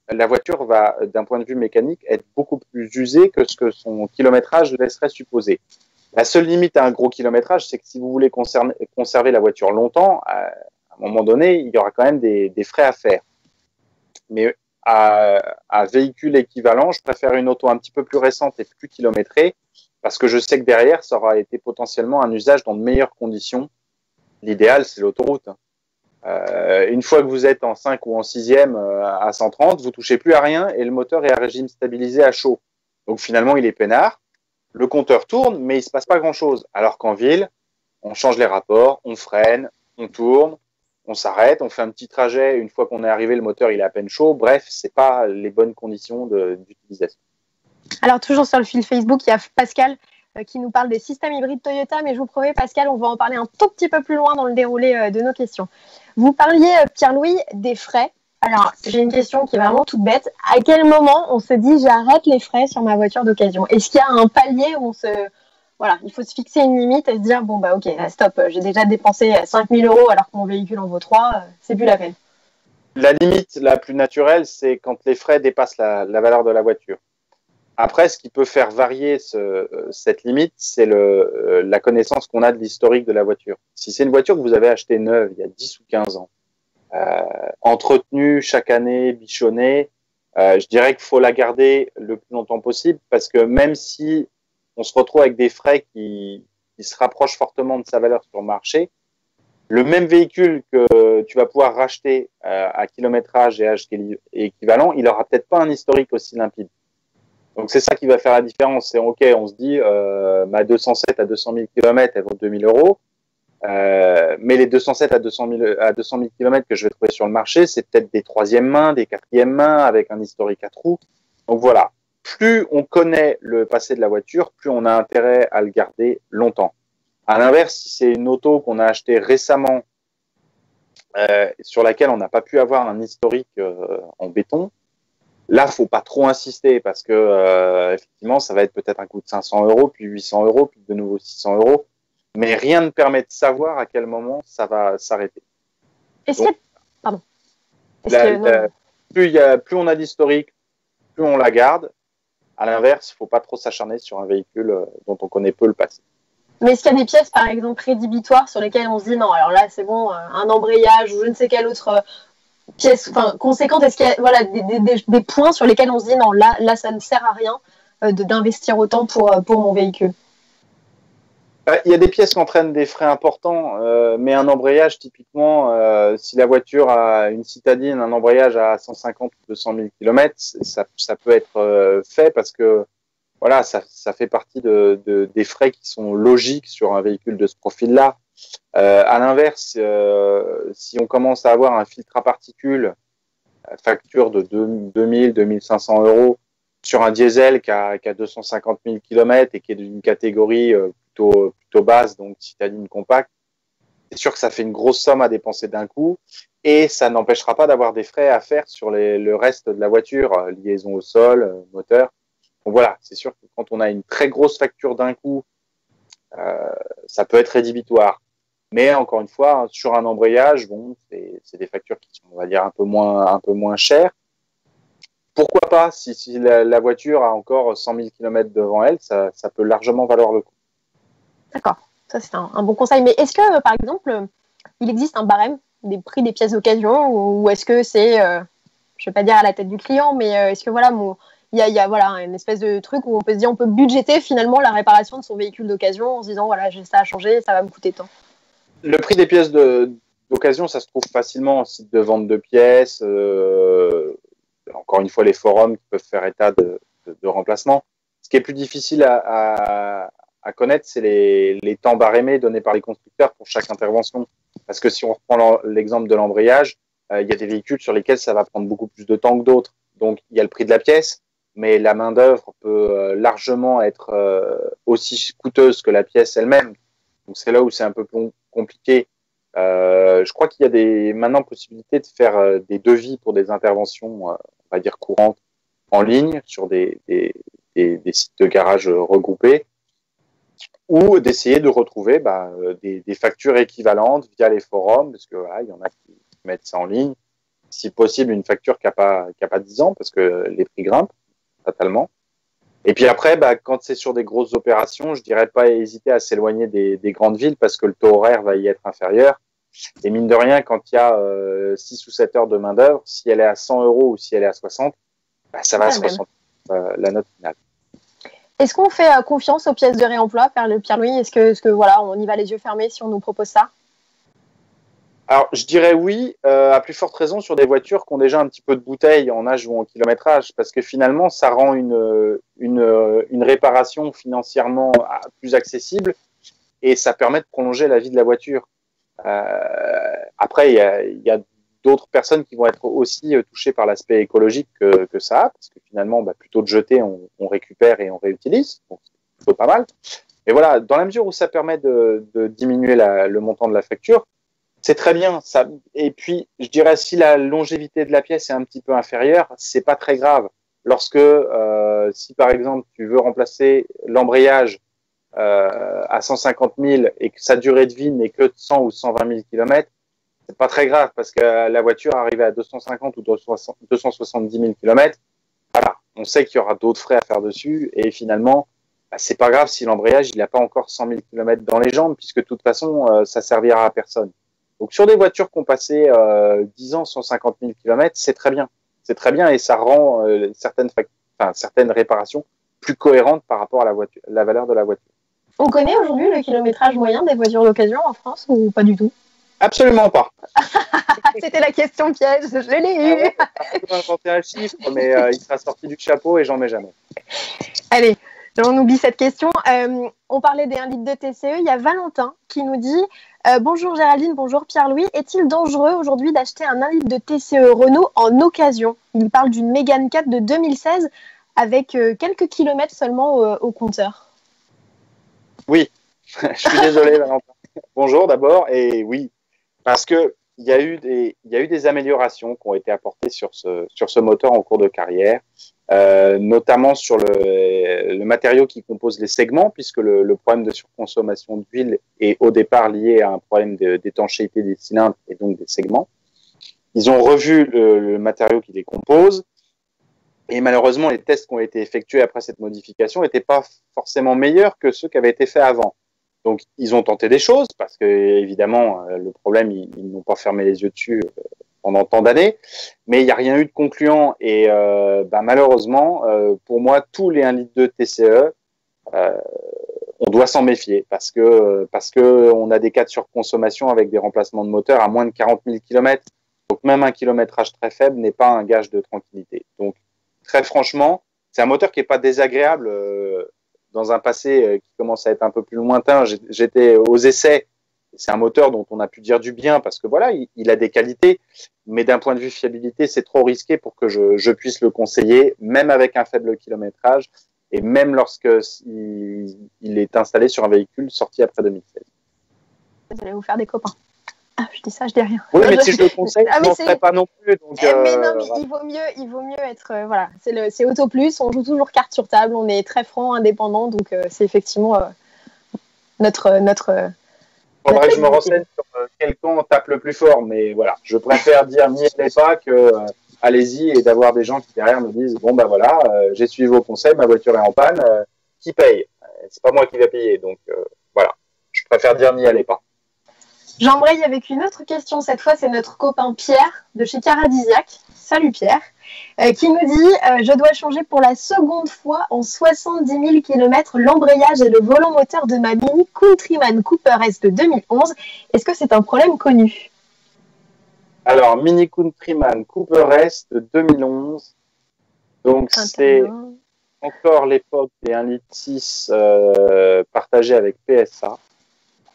la voiture va, d'un point de vue mécanique, être beaucoup plus usée que ce que son kilométrage laisserait supposer. La seule limite à un gros kilométrage, c'est que si vous voulez conserver la voiture longtemps, à un moment donné, il y aura quand même des frais à faire. Mais à véhicule équivalent, je préfère une auto un petit peu plus récente et plus kilométrée, parce que je sais que derrière, ça aura été potentiellement un usage dans de meilleures conditions. L'idéal, c'est l'autoroute. Une fois que vous êtes en 5 ou en 6e à 130, vous touchez plus à rien et le moteur est à régime stabilisé à chaud. Donc finalement, il est peinard. Le compteur tourne, mais il se passe pas grand-chose. Alors qu'en ville, on change les rapports, on freine, on tourne, on s'arrête, on fait un petit trajet. Une fois qu'on est arrivé, le moteur il est à peine chaud. Bref, c'est pas les bonnes conditions d'utilisation. Alors toujours sur le fil Facebook, il y a Pascal qui nous parle des systèmes hybrides Toyota, mais je vous promets Pascal, on va en parler un tout petit peu plus loin dans le déroulé de nos questions. Vous parliez, Pierre-Louis, des frais. Alors, j'ai une question qui est vraiment toute bête. À quel moment on se dit j'arrête les frais sur ma voiture d'occasion? Est-ce qu'il y a un palier où voilà, il faut se fixer une limite et se dire bon bah ok, stop, j'ai déjà dépensé 5 000 € alors que mon véhicule en vaut 3, c'est plus la peine. La limite la plus naturelle, c'est quand les frais dépassent la valeur de la voiture. Après, ce qui peut faire varier cette limite, c'est la connaissance qu'on a de l'historique de la voiture. Si c'est une voiture que vous avez achetée neuve il y a 10 ou 15 ans, entretenue chaque année, bichonnée, je dirais qu'il faut la garder le plus longtemps possible parce que même si on se retrouve avec des frais qui se rapprochent fortement de sa valeur sur le marché, le même véhicule que tu vas pouvoir racheter à kilométrage et âge équivalent, il aura peut-être pas un historique aussi limpide. Donc c'est ça qui va faire la différence. C'est ok, on se dit ma 207 à 200 000 km, elle vaut 2 000 €. Mais les 207 à 200 000 km que je vais trouver sur le marché, c'est peut-être des 3e mains, des 4e mains avec un historique à trous. Donc voilà, plus on connaît le passé de la voiture, plus on a intérêt à le garder longtemps. À l'inverse, si c'est une auto qu'on a achetée récemment, sur laquelle on n'a pas pu avoir un historique en béton, là, faut pas trop insister parce que effectivement, ça va être peut-être un coût de 500 euros, puis 800 euros, puis de nouveau 600 euros. Mais rien ne permet de savoir à quel moment ça va s'arrêter. Est-ce que... Pardon. Plus on a d'historique, plus on la garde. À l'inverse, il ne faut pas trop s'acharner sur un véhicule dont on connaît peu le passé. Mais est-ce qu'il y a des pièces, par exemple, rédhibitoires sur lesquelles on se dit non, alors là, c'est bon, un embrayage ou je ne sais quelle autre pièce conséquente, est-ce qu'il y a voilà, des points sur lesquels on se dit non, là ça ne sert à rien d'investir autant pour mon véhicule? Il y a des pièces qui entraînent des frais importants, mais un embrayage, typiquement, si la voiture a une citadine, un embrayage à 150 ou 200 000 km, ça peut être fait parce que voilà, ça fait partie des frais qui sont logiques sur un véhicule de ce profil-là. À l'inverse, si on commence à avoir un filtre à particules, facture de 2000, 2500 euros sur un diesel qui a 250 000 km et qui est d'une catégorie plutôt basse, donc citadine compacte, c'est sûr que ça fait une grosse somme à dépenser d'un coup et ça n'empêchera pas d'avoir des frais à faire sur le reste de la voiture, liaison au sol, moteur. Donc voilà, c'est sûr que quand on a une très grosse facture d'un coup, ça peut être rédhibitoire. Mais encore une fois, sur un embrayage, bon, c'est des factures qui sont, on va dire, un peu moins chères. Pourquoi pas, si la voiture a encore 100 000 km devant elle, ça peut largement valoir le coup. D'accord, ça c'est un bon conseil. Mais est-ce que, par exemple, il existe un barème des prix des pièces d'occasion ou est-ce que c'est, je ne vais pas dire à la tête du client, mais est-ce que voilà, il y a voilà, une espèce de truc où on peut se dire, on peut budgéter finalement la réparation de son véhicule d'occasion en se disant, voilà, j'ai ça à changer, ça va me coûter tant. Le prix des pièces d'occasion, ça se trouve facilement en site de vente de pièces. Encore une fois, les forums qui peuvent faire état de remplacement. Ce qui est plus difficile à connaître, c'est les temps barémés donnés par les constructeurs pour chaque intervention. Parce que si on reprend l'exemple de l'embrayage, il y a des véhicules sur lesquels ça va prendre beaucoup plus de temps que d'autres. Donc, il y a le prix de la pièce, mais la main-d'œuvre peut largement être aussi coûteuse que la pièce elle-même. Donc, c'est là où c'est un peu plus compliqué. Je crois qu'il y a maintenant possibilité de faire des devis pour des interventions, on va dire courantes, en ligne sur des sites de garage regroupés, ou d'essayer de retrouver des factures équivalentes via les forums, parce que voilà, il y en a qui mettent ça en ligne. Si possible, une facture qui a pas 10 ans, parce que les prix grimpent fatalement. Et puis après, quand c'est sur des grosses opérations, je dirais pas hésiter à s'éloigner des grandes villes parce que le taux horaire va y être inférieur. Et mine de rien, quand il y a 6 ou 7 heures de main d'œuvre, si elle est à 100 euros ou si elle est à 60, ça va se ressentir la note finale. Est-ce qu'on fait confiance aux pièces de réemploi, Pierre-Louis? Est-ce que voilà, on y va les yeux fermés si on nous propose ça? Alors, je dirais oui, à plus forte raison sur des voitures qui ont déjà un petit peu de bouteille en âge ou en kilométrage, parce que finalement, ça rend une réparation financièrement plus accessible et ça permet de prolonger la vie de la voiture. Après, il y a d'autres personnes qui vont être aussi touchées par l'aspect écologique que ça a, parce que finalement, plutôt de jeter, on récupère et on réutilise, donc c'est plutôt pas mal. Mais voilà, dans la mesure où ça permet de diminuer le montant de la facture, c'est très bien. Ça. Et puis, je dirais, si la longévité de la pièce est un petit peu inférieure, c'est pas très grave. Lorsque, si par exemple, tu veux remplacer l'embrayage à 150 000 et que sa durée de vie n'est que de 100 ou 120 000 km, c'est pas très grave parce que la voiture arrivée à 250 ou 270 000 km, voilà, on sait qu'il y aura d'autres frais à faire dessus et finalement, c'est pas grave si l'embrayage il n'a pas encore 100 000 km dans les jambes puisque de toute façon, ça servira à personne. Donc sur des voitures qui ont passé 10 ans, 150 000 km, c'est très bien. C'est très bien et ça rend certaines réparations plus cohérentes par rapport à la valeur de la voiture. On connaît aujourd'hui le kilométrage moyen des voitures d'occasion en France ou pas du tout? Absolument pas. C'était la question piège, je l'ai eu. Je peux inventer un chiffre, mais il sera sorti du chapeau et j'en mets jamais. Allez, on oublie cette question. On parlait des 1 litre de TCE. Il y a Valentin qui nous dit bonjour Géraldine, bonjour Pierre-Louis. Est-il dangereux aujourd'hui d'acheter un 1 litre de TCE Renault en occasion? Il parle d'une Mégane 4 de 2016 avec quelques kilomètres seulement au compteur. Oui. Je suis désolé, Valentin. Bonjour d'abord. Et oui, parce que il y a eu des améliorations qui ont été apportées sur ce moteur en cours de carrière, notamment sur le matériau qui compose les segments, puisque le problème de surconsommation d'huile est au départ lié à un problème d'étanchéité des cylindres et donc des segments. Ils ont revu le matériau qui les compose. Et malheureusement, les tests qui ont été effectués après cette modification n'étaient pas forcément meilleurs que ceux qui avaient été faits avant. Donc, ils ont tenté des choses parce que, évidemment, le problème, ils n'ont pas fermé les yeux dessus pendant tant d'années, mais il n'y a rien eu de concluant. Et malheureusement, pour moi, tous les 1,2 litre de TCE, on doit s'en méfier parce que on a des cas de surconsommation avec des remplacements de moteurs à moins de 40 000 km. Donc, même un kilométrage très faible n'est pas un gage de tranquillité. Donc, très franchement, c'est un moteur qui n'est pas désagréable. Dans un passé qui commence à être un peu plus lointain, j'étais aux essais. C'est un moteur dont on a pu dire du bien parce que voilà, il a des qualités, mais d'un point de vue fiabilité, c'est trop risqué pour que je puisse le conseiller, même avec un faible kilométrage et même lorsque il est installé sur un véhicule sorti après 2016. Vous allez vous faire des copains. Ah, je dis ça, je dis rien. Oui, mais si je le conseille, je n'en ferai pas non plus. Donc, mais non, mais il vaut mieux être. Voilà, c'est Auto Plus, on joue toujours carte sur table, on est très franc, indépendant, donc c'est effectivement notre. Faudrait que je me renseigne sur quel camp tape le plus fort, mais voilà, je préfère dire n'y allez pas que allez-y et d'avoir des gens qui derrière me disent bon ben voilà, j'ai suivi vos conseils, ma voiture est en panne, qui paye? C'est pas moi qui vais payer, donc voilà, je préfère dire n'y allez pas. J'embraye avec une autre question. Cette fois, c'est notre copain Pierre de chez Caradisiac. Salut Pierre. Qui nous dit je dois changer pour la seconde fois en 70 000 km l'embrayage et le volant moteur de ma Mini Countryman Cooper S de 2011. Est-ce que c'est un problème connu? Alors, Mini Countryman Cooper S de 2011. Donc, c'est encore l'époque des 1,6 litre partagés avec PSA.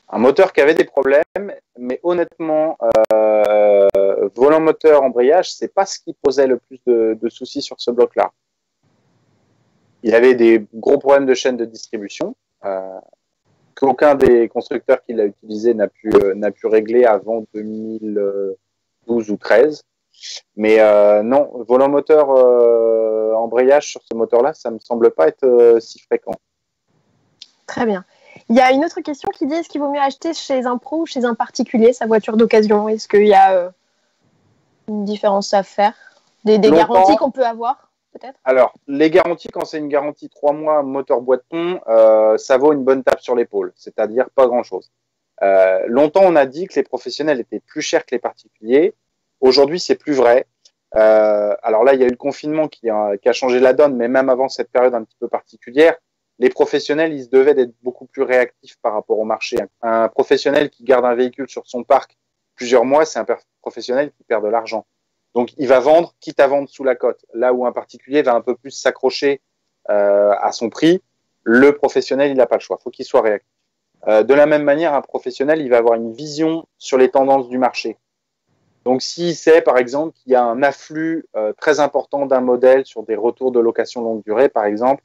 Un moteur qui avait des problèmes, mais honnêtement, volant moteur, embrayage, c'est pas ce qui posait le plus de soucis sur ce bloc-là. Il avait des gros problèmes de chaîne de distribution, qu'aucun des constructeurs qui l'a utilisé n'a pu régler avant 2012 ou 13. Mais non, volant moteur, embrayage sur ce moteur-là, ça me semble pas être si fréquent. Très bien. Il y a une autre question qui dit est-ce qu'il vaut mieux acheter chez un pro ou chez un particulier sa voiture d'occasion? Est-ce qu'il y a une différence à faire? Des garanties qu'on peut avoir peut-être? Alors, les garanties, quand c'est une garantie 3 mois moteur boîte-pont, ça vaut une bonne tape sur l'épaule, c'est-à-dire pas grand-chose. Longtemps, on a dit que les professionnels étaient plus chers que les particuliers. Aujourd'hui, c'est plus vrai. Alors là, il y a eu le confinement qui a changé la donne, mais même avant cette période un petit peu particulière, les professionnels, ils se devaient d'être beaucoup plus réactifs par rapport au marché. Un professionnel qui garde un véhicule sur son parc plusieurs mois, c'est un professionnel qui perd de l'argent. Donc, il va vendre, quitte à vendre sous la cote. Là où un particulier va un peu plus s'accrocher à son prix, le professionnel, il n'a pas le choix. Il faut qu'il soit réactif. De la même manière, un professionnel, il va avoir une vision sur les tendances du marché. Donc, s'il sait, par exemple, qu'il y a un afflux très important d'un modèle sur des retours de location longue durée, par exemple,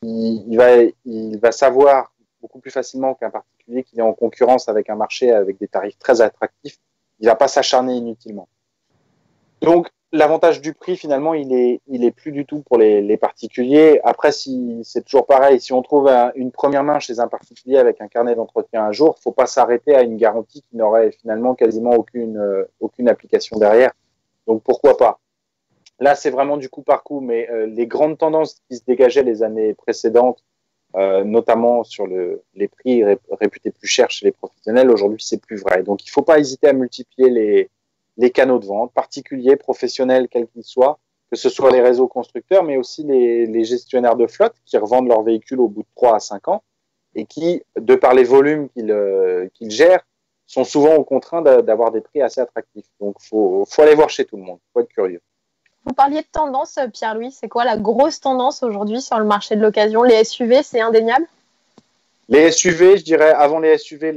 il va savoir beaucoup plus facilement qu'un particulier qui est en concurrence avec un marché avec des tarifs très attractifs, il va pas s'acharner inutilement. Donc, l'avantage du prix, finalement, il est plus du tout pour les particuliers. Après, c'est toujours pareil. Si on trouve une première main chez un particulier avec un carnet d'entretien un jour, faut pas s'arrêter à une garantie qui n'aurait finalement quasiment aucune application derrière. Donc, pourquoi pas? Là, c'est vraiment du coup par coup, mais les grandes tendances qui se dégageaient les années précédentes, notamment sur les prix réputés plus chers chez les professionnels, aujourd'hui, c'est plus vrai. Donc, il ne faut pas hésiter à multiplier les canaux de vente, particuliers, professionnels, quels qu'ils soient, que ce soit les réseaux constructeurs, mais aussi les gestionnaires de flotte qui revendent leurs véhicules au bout de 3 à 5 ans et qui, de par les volumes qu'ils gèrent, sont souvent contraints d'avoir des prix assez attractifs. Donc, faut aller voir chez tout le monde, faut être curieux. Vous parliez de tendance, Pierre-Louis. C'est quoi la grosse tendance aujourd'hui sur le marché de l'occasion? Les SUV, c'est indéniable? Les SUV, je dirais, avant les SUV,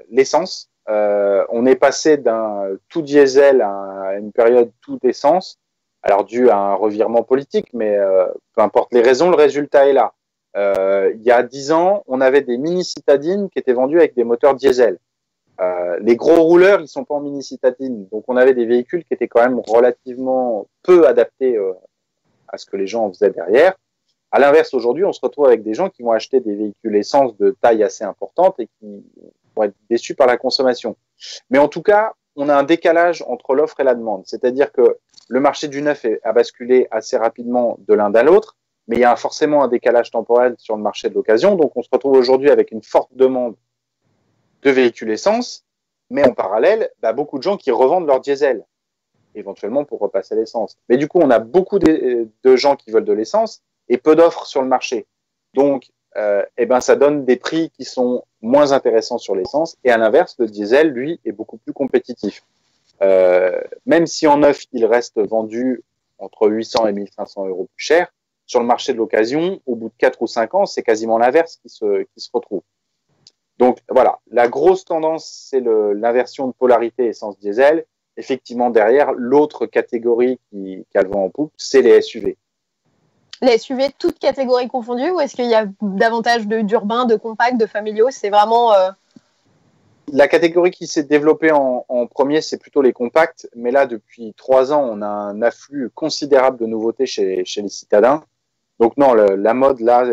l'essence. On est passé d'un tout diesel à une période tout essence. Alors, dû à un revirement politique, mais peu importe les raisons, le résultat est là. il y a 10 ans, on avait des mini-citadines qui étaient vendues avec des moteurs diesel. Les gros rouleurs, ils sont pas en mini-citadine. Donc, on avait des véhicules qui étaient quand même relativement peu adaptés à ce que les gens en faisaient derrière. À l'inverse, aujourd'hui, on se retrouve avec des gens qui vont acheter des véhicules essence de taille assez importante et qui vont être déçus par la consommation. Mais en tout cas, on a un décalage entre l'offre et la demande. C'est-à-dire que le marché du neuf a basculé assez rapidement de l'un à l'autre, mais il y a forcément un décalage temporel sur le marché de l'occasion. Donc, on se retrouve aujourd'hui avec une forte demande de véhicules essence, mais en parallèle, beaucoup de gens qui revendent leur diesel, éventuellement pour repasser à l'essence. Mais du coup, on a beaucoup de gens qui veulent de l'essence et peu d'offres sur le marché. Donc, ça donne des prix qui sont moins intéressants sur l'essence. Et à l'inverse, le diesel, lui, est beaucoup plus compétitif. Même si en neuf, il reste vendu entre 800 et 1500 euros plus cher, sur le marché de l'occasion, au bout de 4 ou 5 ans, c'est quasiment l'inverse qui se retrouve. Donc voilà, la grosse tendance, c'est l'inversion de polarité essence-diesel. Effectivement, derrière, l'autre catégorie qui a le vent en poupe, c'est les SUV. Les SUV, toutes catégories confondues, ou est-ce qu'il y a davantage d'urbains, de compacts, de familiaux? C'est vraiment... La catégorie qui s'est développée en premier, c'est plutôt les compacts. Mais là, depuis 3 ans, on a un afflux considérable de nouveautés chez les citadins. Donc non, la mode, là,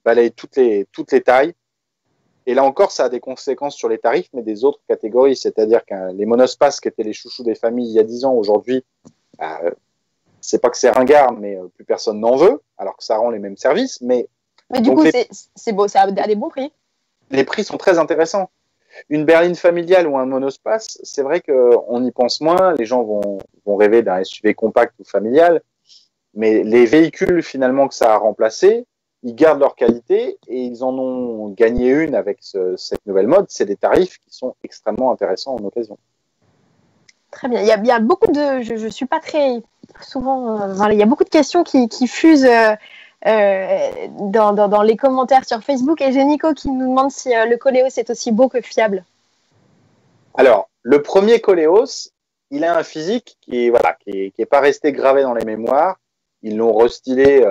balaye toutes les tailles. Et là encore, ça a des conséquences sur les tarifs, mais des autres catégories. C'est-à-dire que les monospaces qui étaient les chouchous des familles il y a 10 ans, aujourd'hui, c'est pas que c'est ringard, mais plus personne n'en veut, alors que ça rend les mêmes services. Mais du coup, c'est beau, ça a des bons prix. Les prix sont très intéressants. Une berline familiale ou un monospace, c'est vrai qu'on y pense moins. Les gens vont rêver d'un SUV compact ou familial, mais les véhicules finalement que ça a remplacé, ils gardent leur qualité et ils en ont gagné une avec cette nouvelle mode. C'est des tarifs qui sont extrêmement intéressants en occasion. Très bien. Il y a beaucoup de... Je suis pas très... Souvent... il y a beaucoup de questions qui fusent dans les commentaires sur Facebook. Et j'ai Nico qui nous demande si le Koleos est aussi beau que fiable. Alors, le premier Koleos, il a un physique qui est pas resté gravé dans les mémoires. Ils l'ont restylé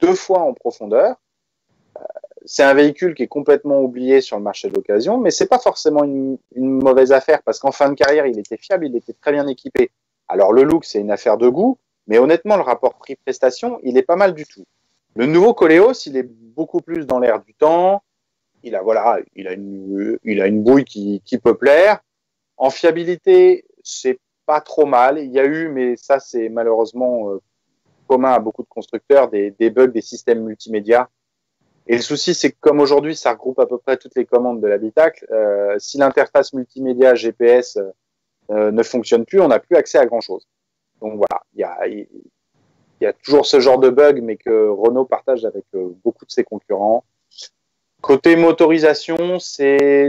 2 fois en profondeur. C'est un véhicule qui est complètement oublié sur le marché de l'occasion, mais c'est pas forcément une mauvaise affaire parce qu'en fin de carrière, il était fiable, il était très bien équipé. Alors le look, c'est une affaire de goût, mais honnêtement, le rapport prix-prestation, il est pas mal du tout. Le nouveau Koleos, il est beaucoup plus dans l'air du temps. Il a une bouille qui peut plaire. En fiabilité, c'est pas trop mal. Il y a eu, mais ça, c'est malheureusement commun à beaucoup de constructeurs, des bugs des systèmes multimédia. Et le souci, c'est que comme aujourd'hui, ça regroupe à peu près toutes les commandes de l'habitacle, si l'interface multimédia GPS ne fonctionne plus, on n'a plus accès à grand-chose. Donc voilà, il y a toujours ce genre de bug, mais que Renault partage avec beaucoup de ses concurrents. Côté motorisation, c'est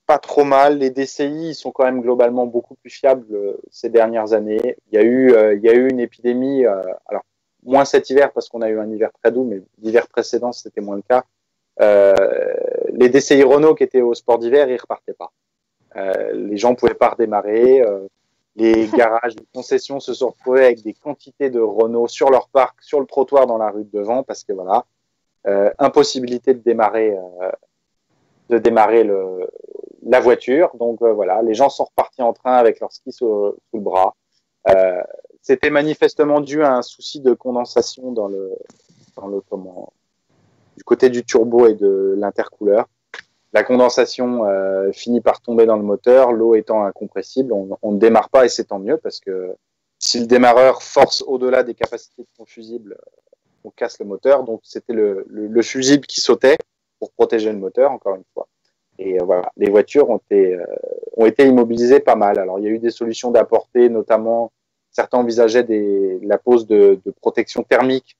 pas trop mal. Les DCI ils sont quand même globalement beaucoup plus fiables ces dernières années. Il y a eu une épidémie, alors moins cet hiver parce qu'on a eu un hiver très doux, mais l'hiver précédent c'était moins le cas. Les DCI Renault qui étaient au sport d'hiver, ils repartaient pas. Les gens pouvaient pas redémarrer. Les garages, les concessions se sont retrouvés avec des quantités de Renault sur leur parc, sur le trottoir dans la rue de devant, parce que voilà, impossibilité de démarrer la voiture. Donc voilà, les gens sont repartis en train avec leur ski sous le bras. C'était manifestement dû à un souci de condensation du côté du turbo et de l'intercooleur. La condensation finit par tomber dans le moteur, l'eau étant incompressible, on ne démarre pas et c'est tant mieux parce que si le démarreur force au-delà des capacités de son fusible, on casse le moteur. Donc c'était le fusible qui sautait pour protéger le moteur, encore une fois. Et voilà, les voitures ont été immobilisées pas mal. Alors il y a eu des solutions d'apporter, notamment certains envisageaient la pose de protection thermique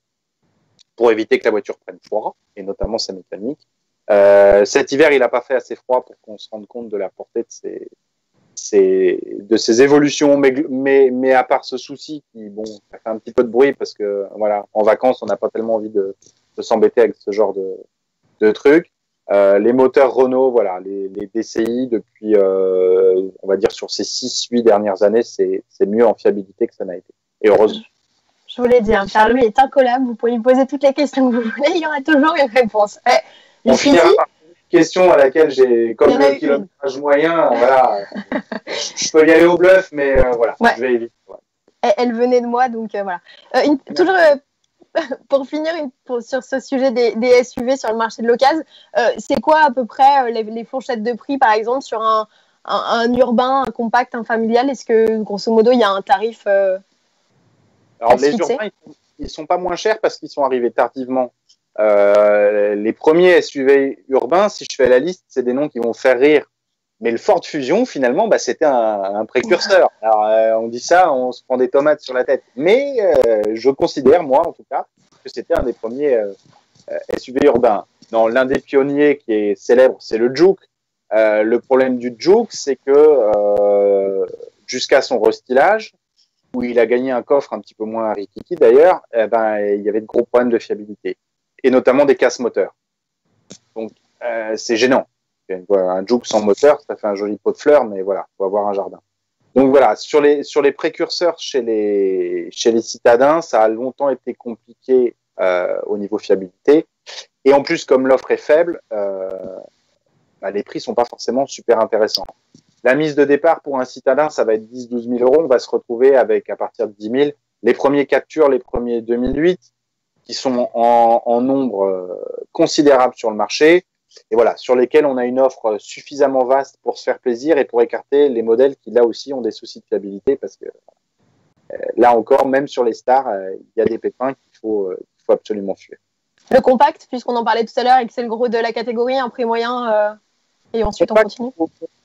pour éviter que la voiture prenne froid, et notamment sa mécanique. Cet hiver, il n'a pas fait assez froid pour qu'on se rende compte de la portée de ces évolutions, mais à part ce souci qui, bon, ça fait un petit peu de bruit parce que, voilà, en vacances, on n'a pas tellement envie de s'embêter avec ce genre de trucs. Les moteurs Renault, voilà, les DCI depuis, on va dire sur ces 6-8 dernières années, c'est mieux en fiabilité que ça n'a été. Et heureusement. Je vous l'ai dit, hein, Pierre-Louis est incollable. Vous pouvez lui poser toutes les questions que vous voulez. Il y aura toujours une réponse. On finira par une question à laquelle j'ai, comme le kilométrage moyen, voilà, je peux y aller au bluff, mais voilà, je vais éviter. Ouais. Elle venait de moi, donc voilà. Toujours pour finir sur ce sujet des SUV sur le marché de l'occasion, c'est quoi à peu près les fourchettes de prix, par exemple, sur un urbain, un compact, un familial? Est-ce que, grosso modo, il y a un tarif Alors, les urbains, ils sont pas moins chers parce qu'ils sont arrivés tardivement. Les premiers SUV urbains, si je fais la liste, c'est des noms qui vont faire rire. Mais le Ford Fusion, finalement, c'était un précurseur. Alors, on dit ça, on se prend des tomates sur la tête. Mais je considère, moi en tout cas, que c'était un des premiers SUV urbains. L'un des pionniers qui est célèbre, c'est le Juke. Le problème du Juke, c'est que jusqu'à son restylage, où il a gagné un coffre un petit peu moins rikiki d'ailleurs, il y avait de gros problèmes de fiabilité, et notamment des casses moteurs. Donc, c'est gênant. Un Juke sans moteur, ça fait un joli pot de fleurs, mais voilà, il faut avoir un jardin. Donc voilà, sur les précurseurs chez les citadins, ça a longtemps été compliqué au niveau fiabilité. Et en plus, comme l'offre est faible, les prix sont pas forcément super intéressants. La mise de départ pour un citadin, ça va être 10-12 000 euros. On va se retrouver avec, à partir de 10 000, les premiers Capture, les premiers 2008, qui sont en nombre considérable sur le marché. Et voilà, sur lesquels on a une offre suffisamment vaste pour se faire plaisir et pour écarter les modèles qui, là aussi, ont des soucis de fiabilité. Parce que là encore, même sur les stars, il y a des pépins qu'il faut absolument fuir. Le compact, puisqu'on en parlait tout à l'heure et que c'est le gros de la catégorie, un prix moyen, et ensuite on continue.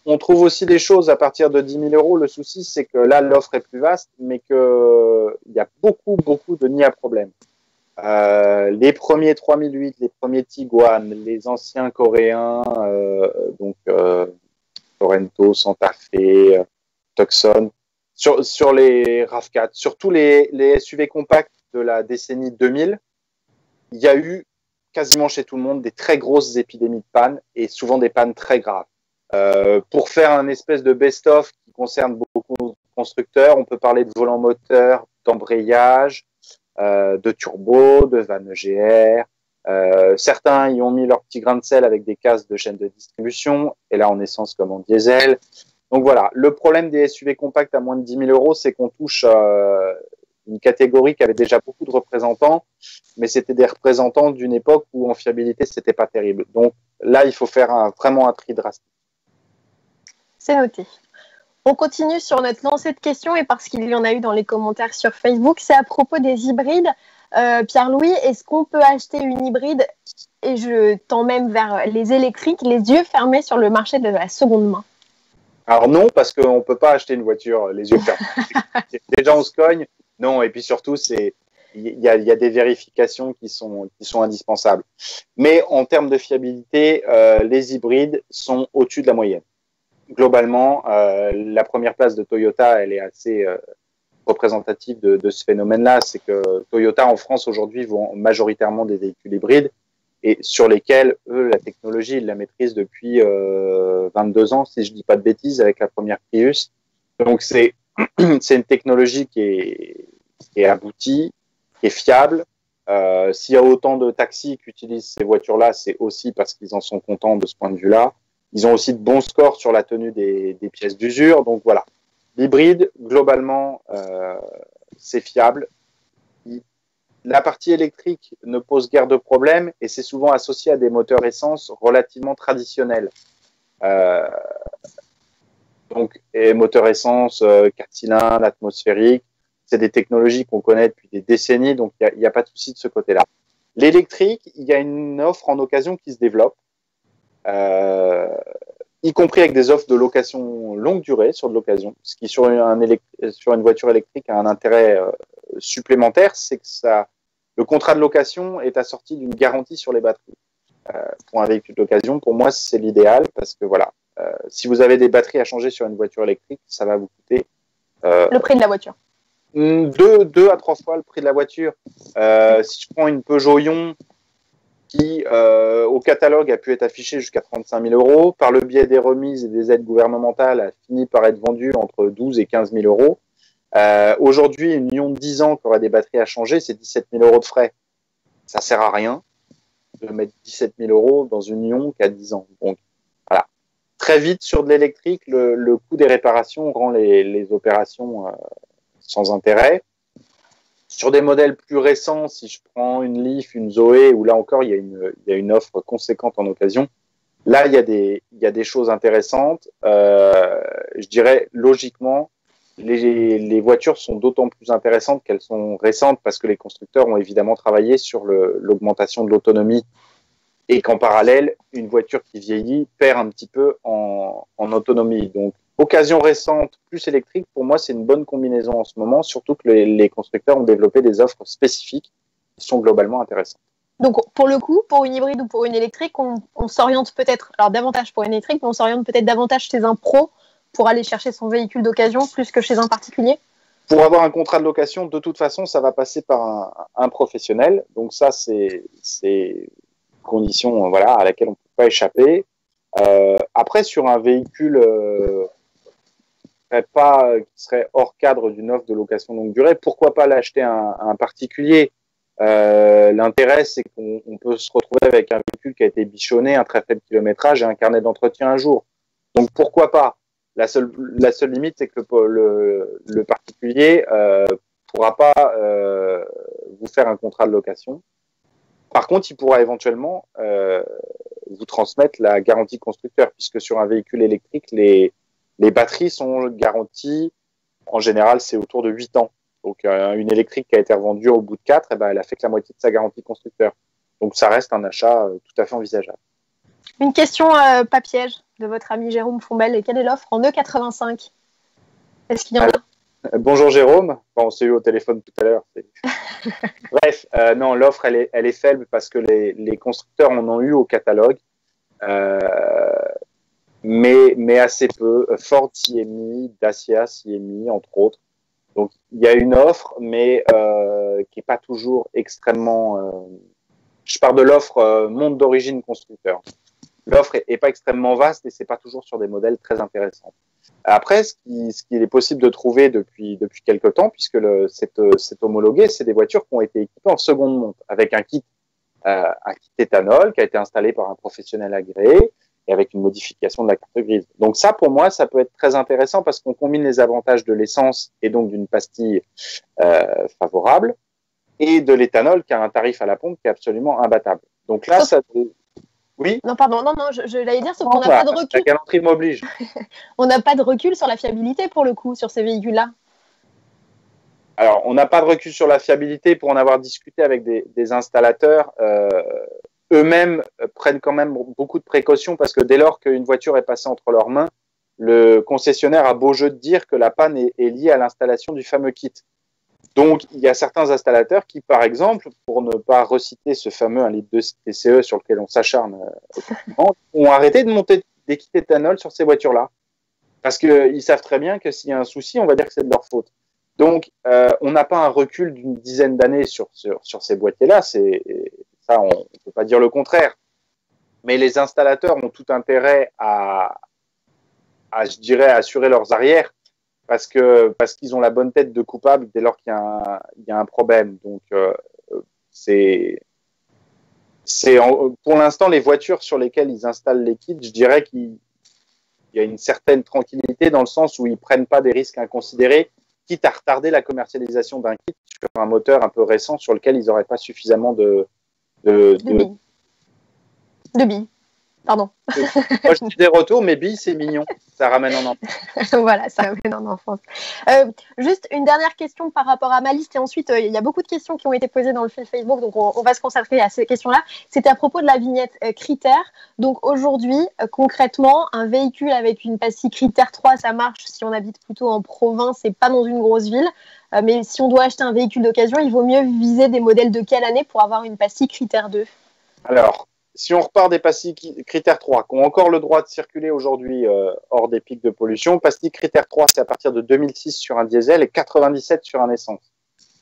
On trouve aussi des choses à partir de 10 000 euros. Le souci, c'est que là, l'offre est plus vaste, mais qu'il y a beaucoup de nids à problème. Les premiers 3008, les premiers Tiguan, les anciens coréens, Sorento, Santa Fe, Tucson, sur les RAV4, surtout les SUV compacts de la décennie 2000, il y a eu quasiment chez tout le monde des très grosses épidémies de panne et souvent des pannes très graves. Pour faire un espèce de best-of qui concerne beaucoup de constructeurs, on peut parler de volant moteur, d'embrayage, de turbo, de vannes EGR. Certains y ont mis leur petit grain de sel avec des cases de chaîne de distribution, et là en essence comme en diesel. Donc voilà, le problème des SUV compacts à moins de 10 000 euros, c'est qu'on touche une catégorie qui avait déjà beaucoup de représentants, mais c'était des représentants d'une époque où en fiabilité, c'était pas terrible. Donc là, il faut faire vraiment un tri drastique. C'est noté. On continue sur notre lancée de questions et parce qu'il y en a eu dans les commentaires sur Facebook, c'est à propos des hybrides. Pierre-Louis, est-ce qu'on peut acheter une hybride, et je tends même vers les électriques, les yeux fermés sur le marché de la seconde main? Alors non, parce qu'on ne peut pas acheter une voiture les yeux fermés. Déjà, on se cogne. Non, et puis surtout, il y a des vérifications qui sont indispensables. Mais en termes de fiabilité, les hybrides sont au-dessus de la moyenne. Globalement, la première place de Toyota, elle est assez représentative de ce phénomène-là. C'est que Toyota, en France, aujourd'hui, vend majoritairement des véhicules hybrides et sur lesquels, eux, la technologie, ils la maîtrisent depuis 22 ans, si je dis pas de bêtises, avec la première Prius. Donc, c'est une technologie qui est aboutie, qui est fiable. S'il y a autant de taxis qui utilisent ces voitures-là, c'est aussi parce qu'ils en sont contents de ce point de vue-là. Ils ont aussi de bons scores sur la tenue des pièces d'usure. Donc voilà, l'hybride, globalement, c'est fiable. La partie électrique ne pose guère de problème et c'est souvent associé à des moteurs essence relativement traditionnels. Et moteurs essence, 4 cylindres, atmosphériques, c'est des technologies qu'on connaît depuis des décennies, donc il n'y a pas de souci de ce côté-là. L'électrique, il y a une offre en occasion qui se développe. Y compris avec des offres de location longue durée sur de l'occasion. Ce qui, sur une voiture électrique, a un intérêt supplémentaire, c'est que le contrat de location est assorti d'une garantie sur les batteries. Pour un véhicule d'occasion, pour moi, c'est l'idéal parce que voilà, si vous avez des batteries à changer sur une voiture électrique, ça va vous coûter le prix de la voiture. 2 à 3 fois le prix de la voiture. Si je prends une Peugeot Ion qui, au catalogue, a pu être affiché jusqu'à 35 000 euros. Par le biais des remises et des aides gouvernementales, a fini par être vendu entre 12 et 15 000 euros. Aujourd'hui, une Ion de 10 ans qui aurait des batteries à changer, c'est 17 000 € de frais. Ça sert à rien de mettre 17 000 € dans une Ion qui a 10 ans. Donc, voilà. Très vite, sur de l'électrique, le coût des réparations rend les opérations sans intérêt. Sur des modèles plus récents, si je prends une Leaf, une Zoé, où là encore, il y a une offre conséquente en occasion, là, il y a des choses intéressantes. Je dirais, logiquement, les voitures sont d'autant plus intéressantes qu'elles sont récentes parce que les constructeurs ont évidemment travaillé sur l'augmentation de l'autonomie et qu'en parallèle, une voiture qui vieillit perd un petit peu en autonomie. Donc, occasion récente plus électrique, pour moi, c'est une bonne combinaison en ce moment, surtout que les constructeurs ont développé des offres spécifiques qui sont globalement intéressantes. Donc, pour le coup, pour une hybride ou pour une électrique, on s'oriente peut-être, alors davantage pour une électrique, mais on s'oriente peut-être davantage chez un pro pour aller chercher son véhicule d'occasion plus que chez un particulier? Pour avoir un contrat de location, de toute façon, ça va passer par un professionnel. Donc ça, c'est une condition voilà, à laquelle on ne peut pas échapper. Après, sur un véhicule qui serait hors cadre d'une offre de location longue durée, pourquoi pas l'acheter à un particulier? L'intérêt, c'est qu'on peut se retrouver avec un véhicule qui a été bichonné, un très faible kilométrage et un carnet d'entretien un jour. Donc pourquoi pas? La seule limite, c'est que le particulier pourra pas vous faire un contrat de location. Par contre, il pourra éventuellement vous transmettre la garantie constructeur, puisque sur un véhicule électrique, les batteries sont garanties, en général, c'est autour de 8 ans. Donc, une électrique qui a été revendue au bout de 4, eh ben, elle a fait que la moitié de sa garantie constructeur. Donc, ça reste un achat tout à fait envisageable. Une question pas piège de votre ami Jérôme Fombelle. Et quelle est l'offre en E85? Est-ce qu'il y en a? Bonjour Jérôme. Bon, on s'est eu au téléphone tout à l'heure. Bref, non, l'offre, elle est faible parce que les constructeurs en ont eu au catalogue. Mais assez peu. Ford s'y est mis, Dacia s'y est mis, entre autres. Donc, il y a une offre, mais qui n'est pas toujours extrêmement... je parle de l'offre monde d'origine constructeur. L'offre est pas extrêmement vaste et c'est pas toujours sur des modèles très intéressants. Après, ce qu'il est possible de trouver depuis quelque temps, puisque c'est homologué, c'est des voitures qui ont été équipées en seconde monte, avec un kit éthanol qui a été installé par un professionnel agréé et avec une modification de la carte grise. Donc ça, pour moi, ça peut être très intéressant parce qu'on combine les avantages de l'essence et donc d'une pastille favorable et de l'éthanol qui a un tarif à la pompe qui est absolument imbattable. Donc là, ça... Oui. Non, pardon, non, je l'allais dire, sauf qu'on n'a pas de recul. La galanterie m'oblige. On n'a pas de recul sur la fiabilité, pour le coup, sur ces véhicules-là. Alors, on n'a pas de recul sur la fiabilité pour en avoir discuté avec des installateurs. Eux-mêmes prennent quand même beaucoup de précautions parce que dès lors qu'une voiture est passée entre leurs mains, le concessionnaire a beau jeu de dire que la panne est liée à l'installation du fameux kit. Donc, il y a certains installateurs qui, par exemple, pour ne pas reciter ce fameux 1,2 litre TCE sur lequel on s'acharne, ont arrêté de monter des kits éthanol sur ces voitures-là. Parce qu'ils savent très bien que s'il y a un souci, on va dire que c'est de leur faute. Donc, on n'a pas un recul d'une dizaine d'années sur ces boîtiers-là. Ça, on ne peut pas dire le contraire. Mais les installateurs ont tout intérêt à je dirais, assurer leurs arrières parce qu'ils ont la bonne tête de coupable dès lors qu'il y a un problème. Donc, pour l'instant, les voitures sur lesquelles ils installent les kits, je dirais qu'il y a une certaine tranquillité dans le sens où ils prennent pas des risques inconsidérés, quitte à retarder la commercialisation d'un kit sur un moteur un peu récent sur lequel ils n'auraient pas suffisamment de billes. Pardon. Moi, je dis des retours, mais billes, c'est mignon. Ça ramène en enfance. Voilà, ça ramène en enfance. Juste une dernière question par rapport à ma liste. Et ensuite, il y a beaucoup de questions qui ont été posées dans le fil Facebook. Donc, on va se consacrer à ces questions-là. C'était à propos de la vignette critère. Donc, aujourd'hui, concrètement, un véhicule avec une pastille critère 3, ça marche si on habite plutôt en province et pas dans une grosse ville. Mais si on doit acheter un véhicule d'occasion, il vaut mieux viser des modèles de quelle année pour avoir une pastille critère 2? Alors, si on repart des pastilles critère 3, qui ont encore le droit de circuler aujourd'hui hors des pics de pollution, pastilles critère 3, c'est à partir de 2006 sur un diesel et 97 sur un essence.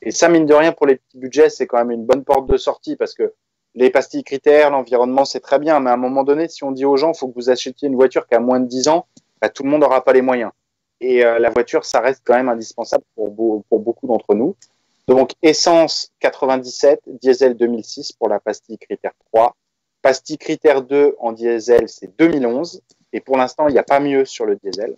Et ça, mine de rien, pour les petits budgets, c'est quand même une bonne porte de sortie parce que les pastilles critères, l'environnement, c'est très bien. Mais à un moment donné, si on dit aux gens, il faut que vous achetiez une voiture qui a moins de 10 ans, bah, tout le monde n'aura pas les moyens. et la voiture, ça reste quand même indispensable pour beaucoup d'entre nous. Donc, essence 97, diesel 2006 pour la pastille critère 3. Pastille critère 2 en diesel, c'est 2011. Et pour l'instant, il n'y a pas mieux sur le diesel,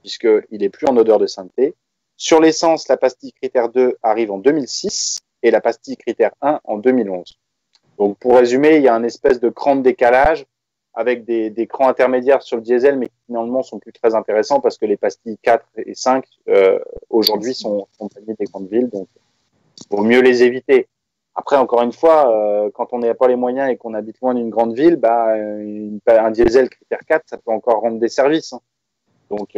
puisqu'il n'est plus en odeur de sainteté. Sur l'essence, la pastille critère 2 arrive en 2006 et la pastille critère 1 en 2011. Donc, pour résumer, il y a un espèce de cran de décalage avec des crans intermédiaires sur le diesel, mais qui finalement sont plus très intéressants parce que les pastilles 4 et 5 aujourd'hui sont bannies des grandes villes, donc il vaut mieux les éviter. Après, encore une fois, quand on n'a pas les moyens et qu'on habite loin d'une grande ville, un diesel critère 4, ça peut encore rendre des services. Hein. Donc,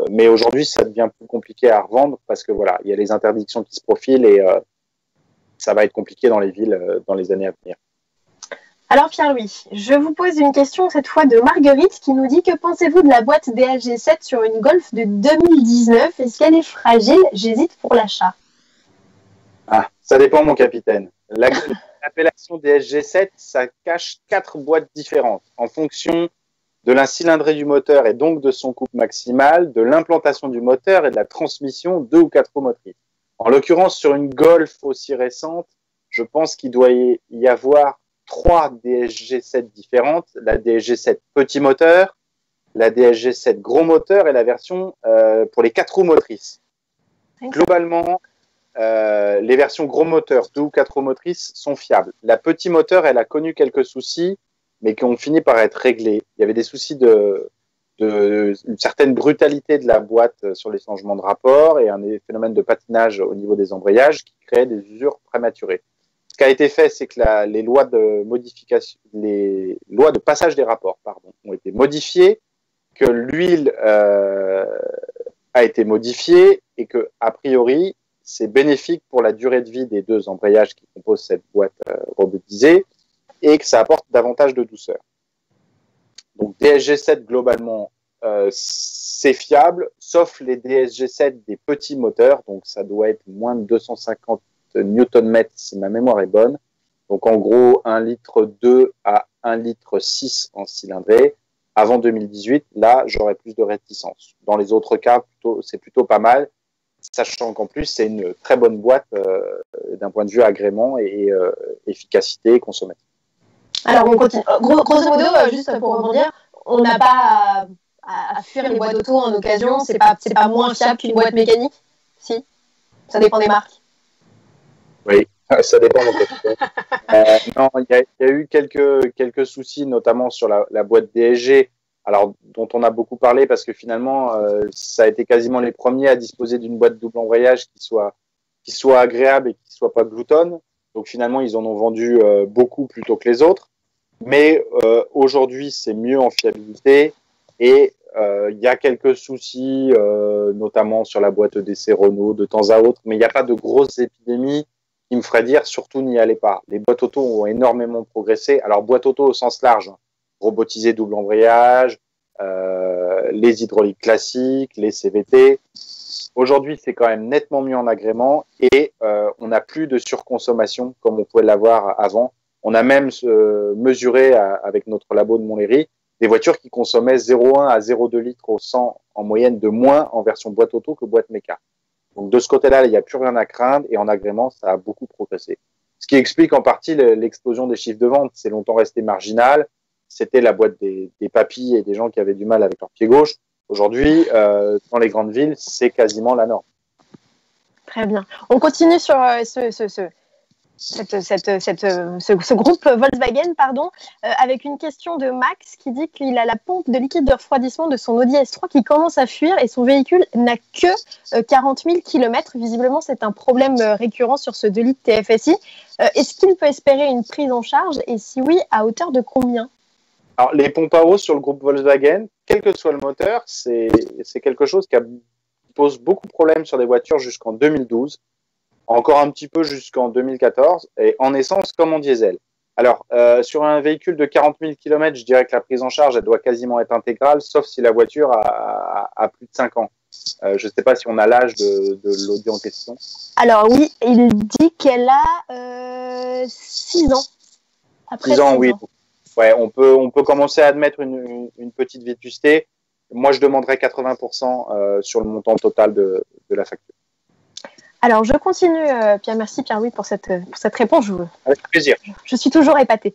mais aujourd'hui, ça devient plus compliqué à revendre parce que voilà, il y a les interdictions qui se profilent et ça va être compliqué dans les villes dans les années à venir. Alors Pierre-Louis, je vous pose une question cette fois de Marguerite qui nous dit: que pensez-vous de la boîte DSG7 sur une Golf de 2019? Est-ce qu'elle est fragile? J'hésite pour l'achat. Ah, ça dépend, mon capitaine. L'appellation DSG7, ça cache 4 boîtes différentes en fonction de la cylindrée du moteur et donc de son couple maximal, de l'implantation du moteur et de la transmission 2 ou 4 roues motrices. En l'occurrence, sur une Golf aussi récente, je pense qu'il doit y avoir 3 DSG7 différentes, la DSG7 petit moteur, la DSG7 gros moteur et la version pour les 4 roues motrices. Globalement, les versions gros moteur, 2 ou 4 roues motrices sont fiables. La petit moteur, elle a connu quelques soucis, mais qui ont fini par être réglés. Il y avait des soucis une certaine brutalité de la boîte sur les changements de rapport et un phénomène de patinage au niveau des embrayages qui créait des usures prématurées. Ce qui a été fait, c'est que les lois de modification, les lois de passage des rapports, ont été modifiées, que l'huile a été modifiée et que, a priori, c'est bénéfique pour la durée de vie des 2 embrayages qui composent cette boîte robotisée et que ça apporte davantage de douceur. Donc DSG7 globalement c'est fiable, sauf les DSG7 des petits moteurs, donc ça doit être moins de 250 Nm si ma mémoire est bonne. Donc en gros 1,2 litre à 1,6 litre en cylindrée. Avant 2018, là j'aurais plus de réticence. Dans les autres cas, c'est plutôt pas mal, sachant qu'en plus c'est une très bonne boîte d'un point de vue agrément et efficacité et consommation. Alors on continue. Grosso modo, juste pour rebondir, on n'a pas à fuir les boîtes auto en occasion. C'est pas moins fiable qu'une boîte mécanique. Si, ça dépend des marques. Oui, ça dépend. Non, il y a eu quelques soucis, notamment sur la boîte DSG. Alors dont on a beaucoup parlé parce que finalement, ça a été quasiment les premiers à disposer d'une boîte double embrayage qui soit agréable et qui soit pas gloutonne. Donc finalement, ils en ont vendu beaucoup plutôt que les autres. Mais aujourd'hui, c'est mieux en fiabilité et il y a quelques soucis, notamment sur la boîte d'essai Renault de temps à autre, mais il n'y a pas de grosses épidémies qui me feraient dire surtout n'y allez pas. Les boîtes auto ont énormément progressé. Alors boîte auto au sens large, robotisé double embrayage, les hydrauliques classiques, les CVT. Aujourd'hui, c'est quand même nettement mieux en agrément et on n'a plus de surconsommation comme on pouvait l'avoir avant. On a même mesuré avec notre labo de Montlhéry des voitures qui consommaient 0,1 à 0,2 litres au 100 en moyenne de moins en version boîte auto que boîte méca. Donc de ce côté-là, il n'y a plus rien à craindre et en agrément, ça a beaucoup progressé. Ce qui explique en partie l'explosion des chiffres de vente. C'est longtemps resté marginal. C'était la boîte des papis et des gens qui avaient du mal avec leur pied gauche. Aujourd'hui, dans les grandes villes, c'est quasiment la norme. Très bien. On continue sur ce groupe Volkswagen, avec une question de Max qui dit qu'il a la pompe de liquide de refroidissement de son Audi S3 qui commence à fuir et son véhicule n'a que 40 000 km. Visiblement, c'est un problème récurrent sur ce 2 litres TFSI. Est-ce qu'il peut espérer une prise en charge et si oui, à hauteur de combien? Alors, les pompes à eau sur le groupe Volkswagen, quel que soit le moteur, c'est quelque chose qui pose beaucoup de problèmes sur des voitures jusqu'en 2012. Encore un petit peu jusqu'en 2014, et en essence comme en diesel. Alors, sur un véhicule de 40 000 km, je dirais que la prise en charge, elle doit quasiment être intégrale, sauf si la voiture a plus de 5 ans. Je ne sais pas si on a l'âge de l'Audi en question. Alors oui, il dit qu'elle a 6 ans. Après 6 ans, oui. Ouais, on peut commencer à admettre une petite vétusté. moi, je demanderais 80% sur le montant total de la facture. Alors, je continue, Pierre. Merci Pierre-Louis pour cette réponse. Avec plaisir. Je suis toujours épatée.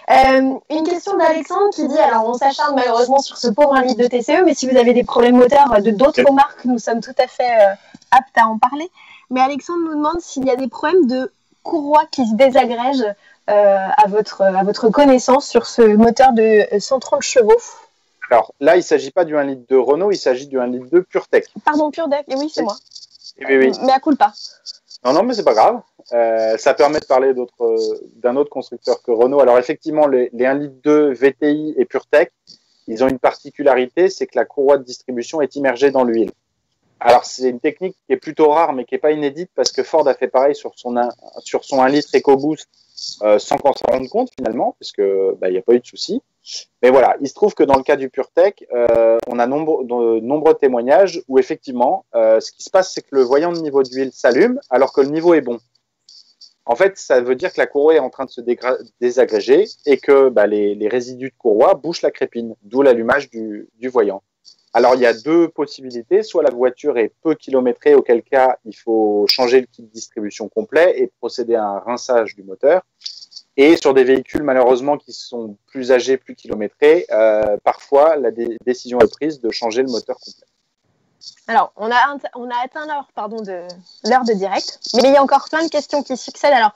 Une question d'Alexandre qui dit, alors on s'acharne malheureusement sur ce pauvre 1 litre de TCE, mais si vous avez des problèmes moteurs de d'autres marques, nous sommes tout à fait aptes à en parler. Mais Alexandre nous demande s'il y a des problèmes de courroie qui se désagrègent à votre connaissance sur ce moteur de 130 chevaux. Alors là, il ne s'agit pas du 1 litre de Renault, il s'agit du 1 litre de PureTech. Pardon, PureTech, oui, c'est moi. Oui. Mais à culpa. Non, mais c'est pas grave. Ça permet de parler d'un autre constructeur que Renault. Alors effectivement, les 1 litre 2 VTI et PureTech, ils ont une particularité, c'est que la courroie de distribution est immergée dans l'huile. Alors c'est une technique qui est plutôt rare, mais qui n'est pas inédite, parce que Ford a fait pareil sur son 1 litre EcoBoost, sans qu'on s'en rende compte finalement, parce que il n'y a pas eu de souci. Mais voilà, il se trouve que dans le cas du PureTech, on a de nombreux témoignages où effectivement, ce qui se passe, c'est que le voyant de niveau d'huile s'allume alors que le niveau est bon. En fait, ça veut dire que la courroie est en train de se désagréger et que les résidus de courroie bouchent la crépine, d'où l'allumage du voyant. Alors, il y a deux possibilités. Soit la voiture est peu kilométrée, auquel cas, il faut changer le kit de distribution complet et procéder à un rinçage du moteur. Et sur des véhicules, malheureusement, qui sont plus âgés, plus kilométrés, parfois, la décision est prise de changer le moteur complet. Alors, on a atteint l'heure de direct, mais il y a encore plein de questions qui succèdent. Alors,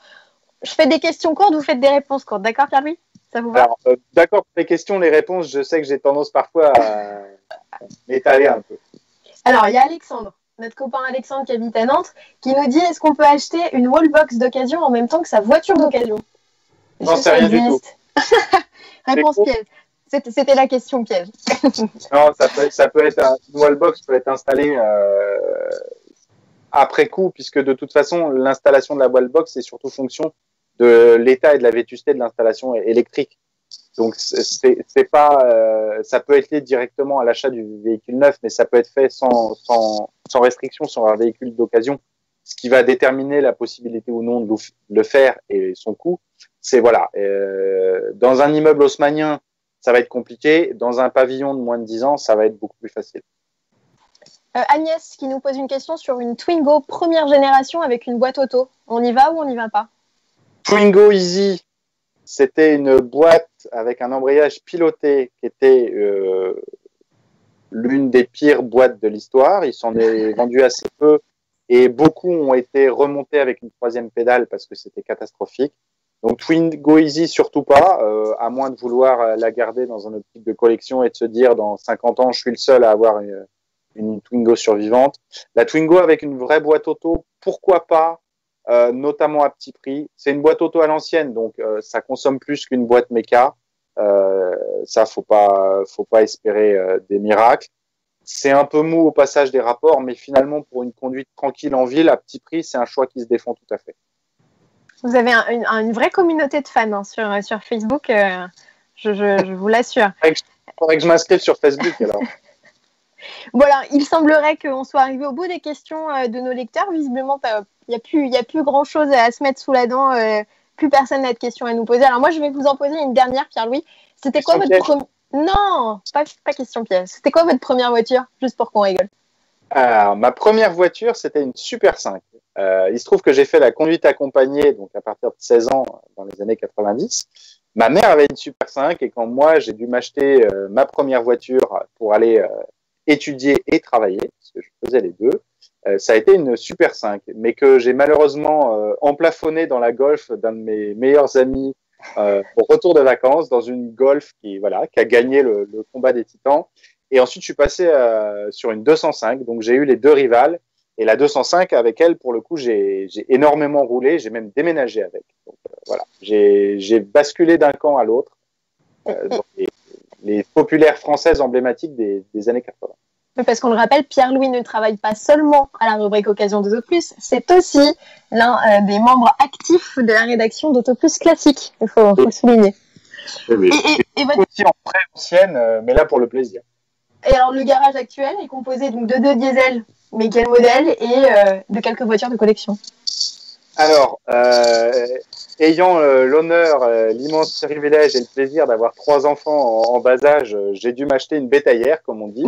je fais des questions courtes, vous faites des réponses courtes. D'accord, Pierre-Louis? Ça vous va? Alors, d'accord pour les questions, les réponses, je sais que j'ai tendance parfois à m'étaler un peu. Alors, il y a Alexandre, notre copain Alexandre qui habite à Nantes, qui nous dit, est-ce qu'on peut acheter une wallbox d'occasion en même temps que sa voiture d'occasion? Non, c'est rien du tout. Réponse piège. C'était la question piège. Non, ça peut être une wallbox peut être installée après coup, puisque de toute façon, l'installation de la wallbox est surtout fonction de l'état et de la vétusté de l'installation électrique. Donc, c'est pas, ça peut être lié directement à l'achat du véhicule neuf, mais ça peut être fait sans restriction sur un véhicule d'occasion. Ce qui va déterminer la possibilité ou non de le faire et son coût, c'est voilà. Dans un immeuble haussmannien, ça va être compliqué. Dans un pavillon de moins de 10 ans, ça va être beaucoup plus facile. Agnès qui nous pose une question sur une Twingo première génération avec une boîte auto. On y va ou on n'y va pas? Twingo Easy, c'était une boîte avec un embrayage piloté qui était l'une des pires boîtes de l'histoire. Il s'en est vendu assez peu et beaucoup ont été remontés avec une troisième pédale parce que c'était catastrophique. Donc Twingo Easy, surtout pas, à moins de vouloir la garder dans un optique de collection et de se dire dans 50 ans, je suis le seul à avoir une Twingo survivante. La Twingo avec une vraie boîte auto, pourquoi pas, notamment à petit prix. C'est une boîte auto à l'ancienne, donc ça consomme plus qu'une boîte méca. Ça, faut pas espérer des miracles. C'est un peu mou au passage des rapports, mais finalement, pour une conduite tranquille en ville, à petit prix, c'est un choix qui se défend tout à fait. Vous avez une vraie communauté de fans hein, sur Facebook, je vous l'assure. Il faudrait que je m'inscrive sur Facebook alors. Voilà, il semblerait qu'on soit arrivé au bout des questions de nos lecteurs. Visiblement, il n'y a plus grand-chose à se mettre sous la dent. Plus personne n'a de questions à nous poser. Alors moi, je vais vous en poser une dernière, Pierre-Louis. C'était quoi votre première... Non, pas question piège. C'était quoi votre première voiture? Juste pour qu'on rigole. Alors, ma première voiture, c'était une Super 5. Il se trouve que j'ai fait la conduite accompagnée donc à partir de 16 ans dans les années 90. Ma mère avait une Super 5 et quand moi, j'ai dû m'acheter ma première voiture pour aller étudier et travailler, parce que je faisais les deux, ça a été une Super 5, mais que j'ai malheureusement emplafonné dans la Golf d'un de mes meilleurs amis au retour de vacances, dans une Golf qui a gagné le combat des titans. Et ensuite, je suis passé sur une 205, donc j'ai eu les deux rivales. Et la 205, avec elle, pour le coup, j'ai énormément roulé, j'ai même déménagé avec. Donc voilà, j'ai basculé d'un camp à l'autre dans les populaires françaises emblématiques des années 80. Parce qu'on le rappelle, Pierre-Louis ne travaille pas seulement à la rubrique Occasion d'Autoplus, c'est aussi l'un des membres actifs de la rédaction d'Autoplus Classique, il faut souligner. Oui. Et votre... aussi en très ancienne, mais là pour le plaisir. Et alors le garage actuel est composé donc de 2 diesels, mais quel modèle, et de quelques voitures de collection? Alors, ayant l'honneur, l'immense privilège et le plaisir d'avoir 3 enfants en bas âge, j'ai dû m'acheter une bétaillère, comme on dit,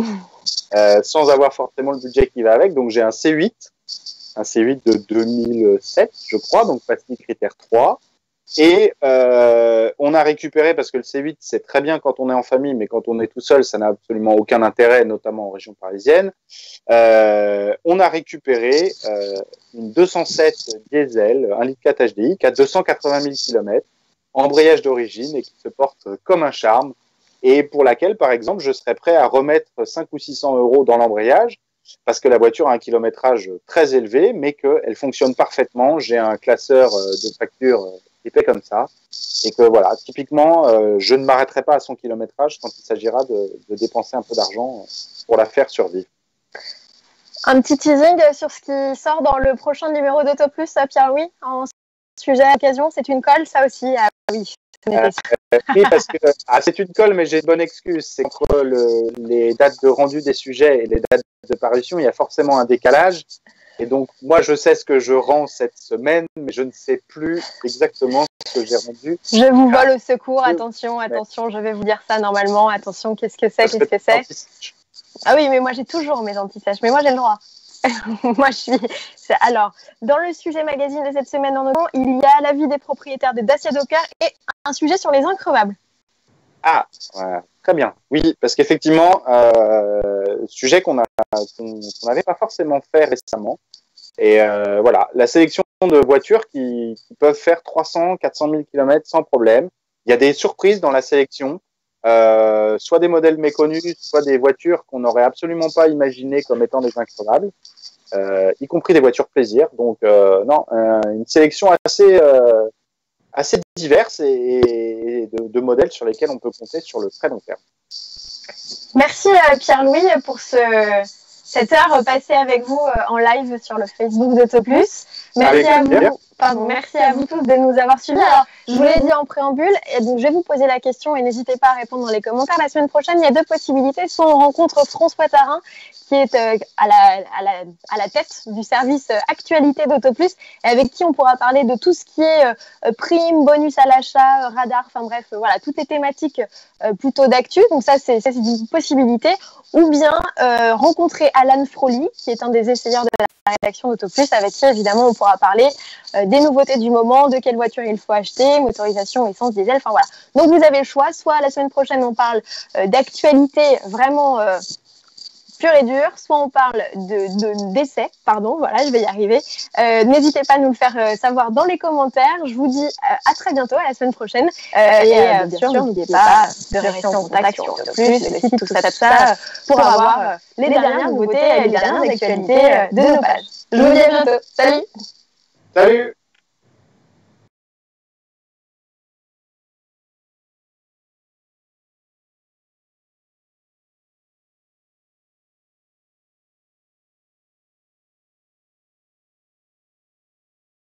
sans avoir forcément le budget qui va avec. Donc, j'ai un C8 de 2007, je crois, donc pastille critère 3. Et on a récupéré, parce que le C8, c'est très bien quand on est en famille, mais quand on est tout seul, ça n'a absolument aucun intérêt, notamment en région parisienne. On a récupéré une 207 diesel, 1,4 litre HDI, qui a 280 000 km, embrayage d'origine et qui se porte comme un charme, et pour laquelle, par exemple, je serais prêt à remettre 500 ou 600 euros dans l'embrayage, parce que la voiture a un kilométrage très élevé, mais qu'elle fonctionne parfaitement. J'ai un classeur de facture qui fait comme ça, et que voilà, typiquement, je ne m'arrêterai pas à son kilométrage quand il s'agira de dépenser un peu d'argent pour la faire survivre. Un petit teasing sur ce qui sort dans le prochain numéro d'Autoplus, Pierre-Louis, en sujet à l'occasion, c'est une colle, ça aussi. Ah oui. Oui, parce que c'est une colle, mais j'ai une bonne excuse. C'est entre les dates de rendu des sujets et les dates de parution, il y a forcément un décalage. Et donc, moi, je sais ce que je rends cette semaine, mais je ne sais plus exactement ce que j'ai rendu. Je vous vole au secours. Attention, je vais vous dire ça normalement. Attention, qu'est-ce que c'est? Ah oui, mais moi, j'ai toujours mes anti-sèches. Mais moi, j'ai le droit. Moi, Alors, dans le sujet magazine de cette semaine en novembre, il y a l'avis des propriétaires de Dacia Docker et un sujet sur les increvables. Ah, ouais, très bien. Oui, parce qu'effectivement, sujet qu'on n'avait pas forcément fait récemment. Et voilà, la sélection de voitures qui peuvent faire 300, 400 000 km sans problème. Il y a des surprises dans la sélection. Soit des modèles méconnus, soit des voitures qu'on n'aurait absolument pas imaginées comme étant des increvables, y compris des voitures plaisir. Donc, une sélection assez diverse et de modèles sur lesquels on peut compter sur le très long terme. Merci Pierre-Louis pour cette heure passée avec vous en live sur le Facebook d'Autoplus. Merci à vous tous de nous avoir suivis. Alors, je vous l'ai dit en préambule, et donc je vais vous poser la question et n'hésitez pas à répondre dans les commentaires. La semaine prochaine, il y a 2 possibilités. Soit on rencontre François Tarin, qui est à la tête du service actualité d'Autoplus, et avec qui on pourra parler de tout ce qui est prime, bonus à l'achat, radar, enfin bref, voilà, toutes les thématiques plutôt d'actu. Donc ça, c'est une possibilité. Ou bien rencontrer Alan Froly, qui est un des essayeurs de la rédaction d'Autoplus, avec qui évidemment on pourra parler des nouveautés du moment, de quelle voiture il faut acheter, motorisation, essence, diesel, enfin voilà. Donc vous avez le choix, soit la semaine prochaine on parle d'actualité vraiment pure et dure, soit on parle d'essais, voilà, je vais y arriver. N'hésitez pas à nous le faire savoir dans les commentaires. Je vous dis à très bientôt, à la semaine prochaine. Bien sûr, n'oubliez pas de rester en contact sur Autoplus, le site, tout ça, pour avoir les dernières nouveautés et les dernières actualités de nos pages. Je vous dis à bientôt. Salut! Salut!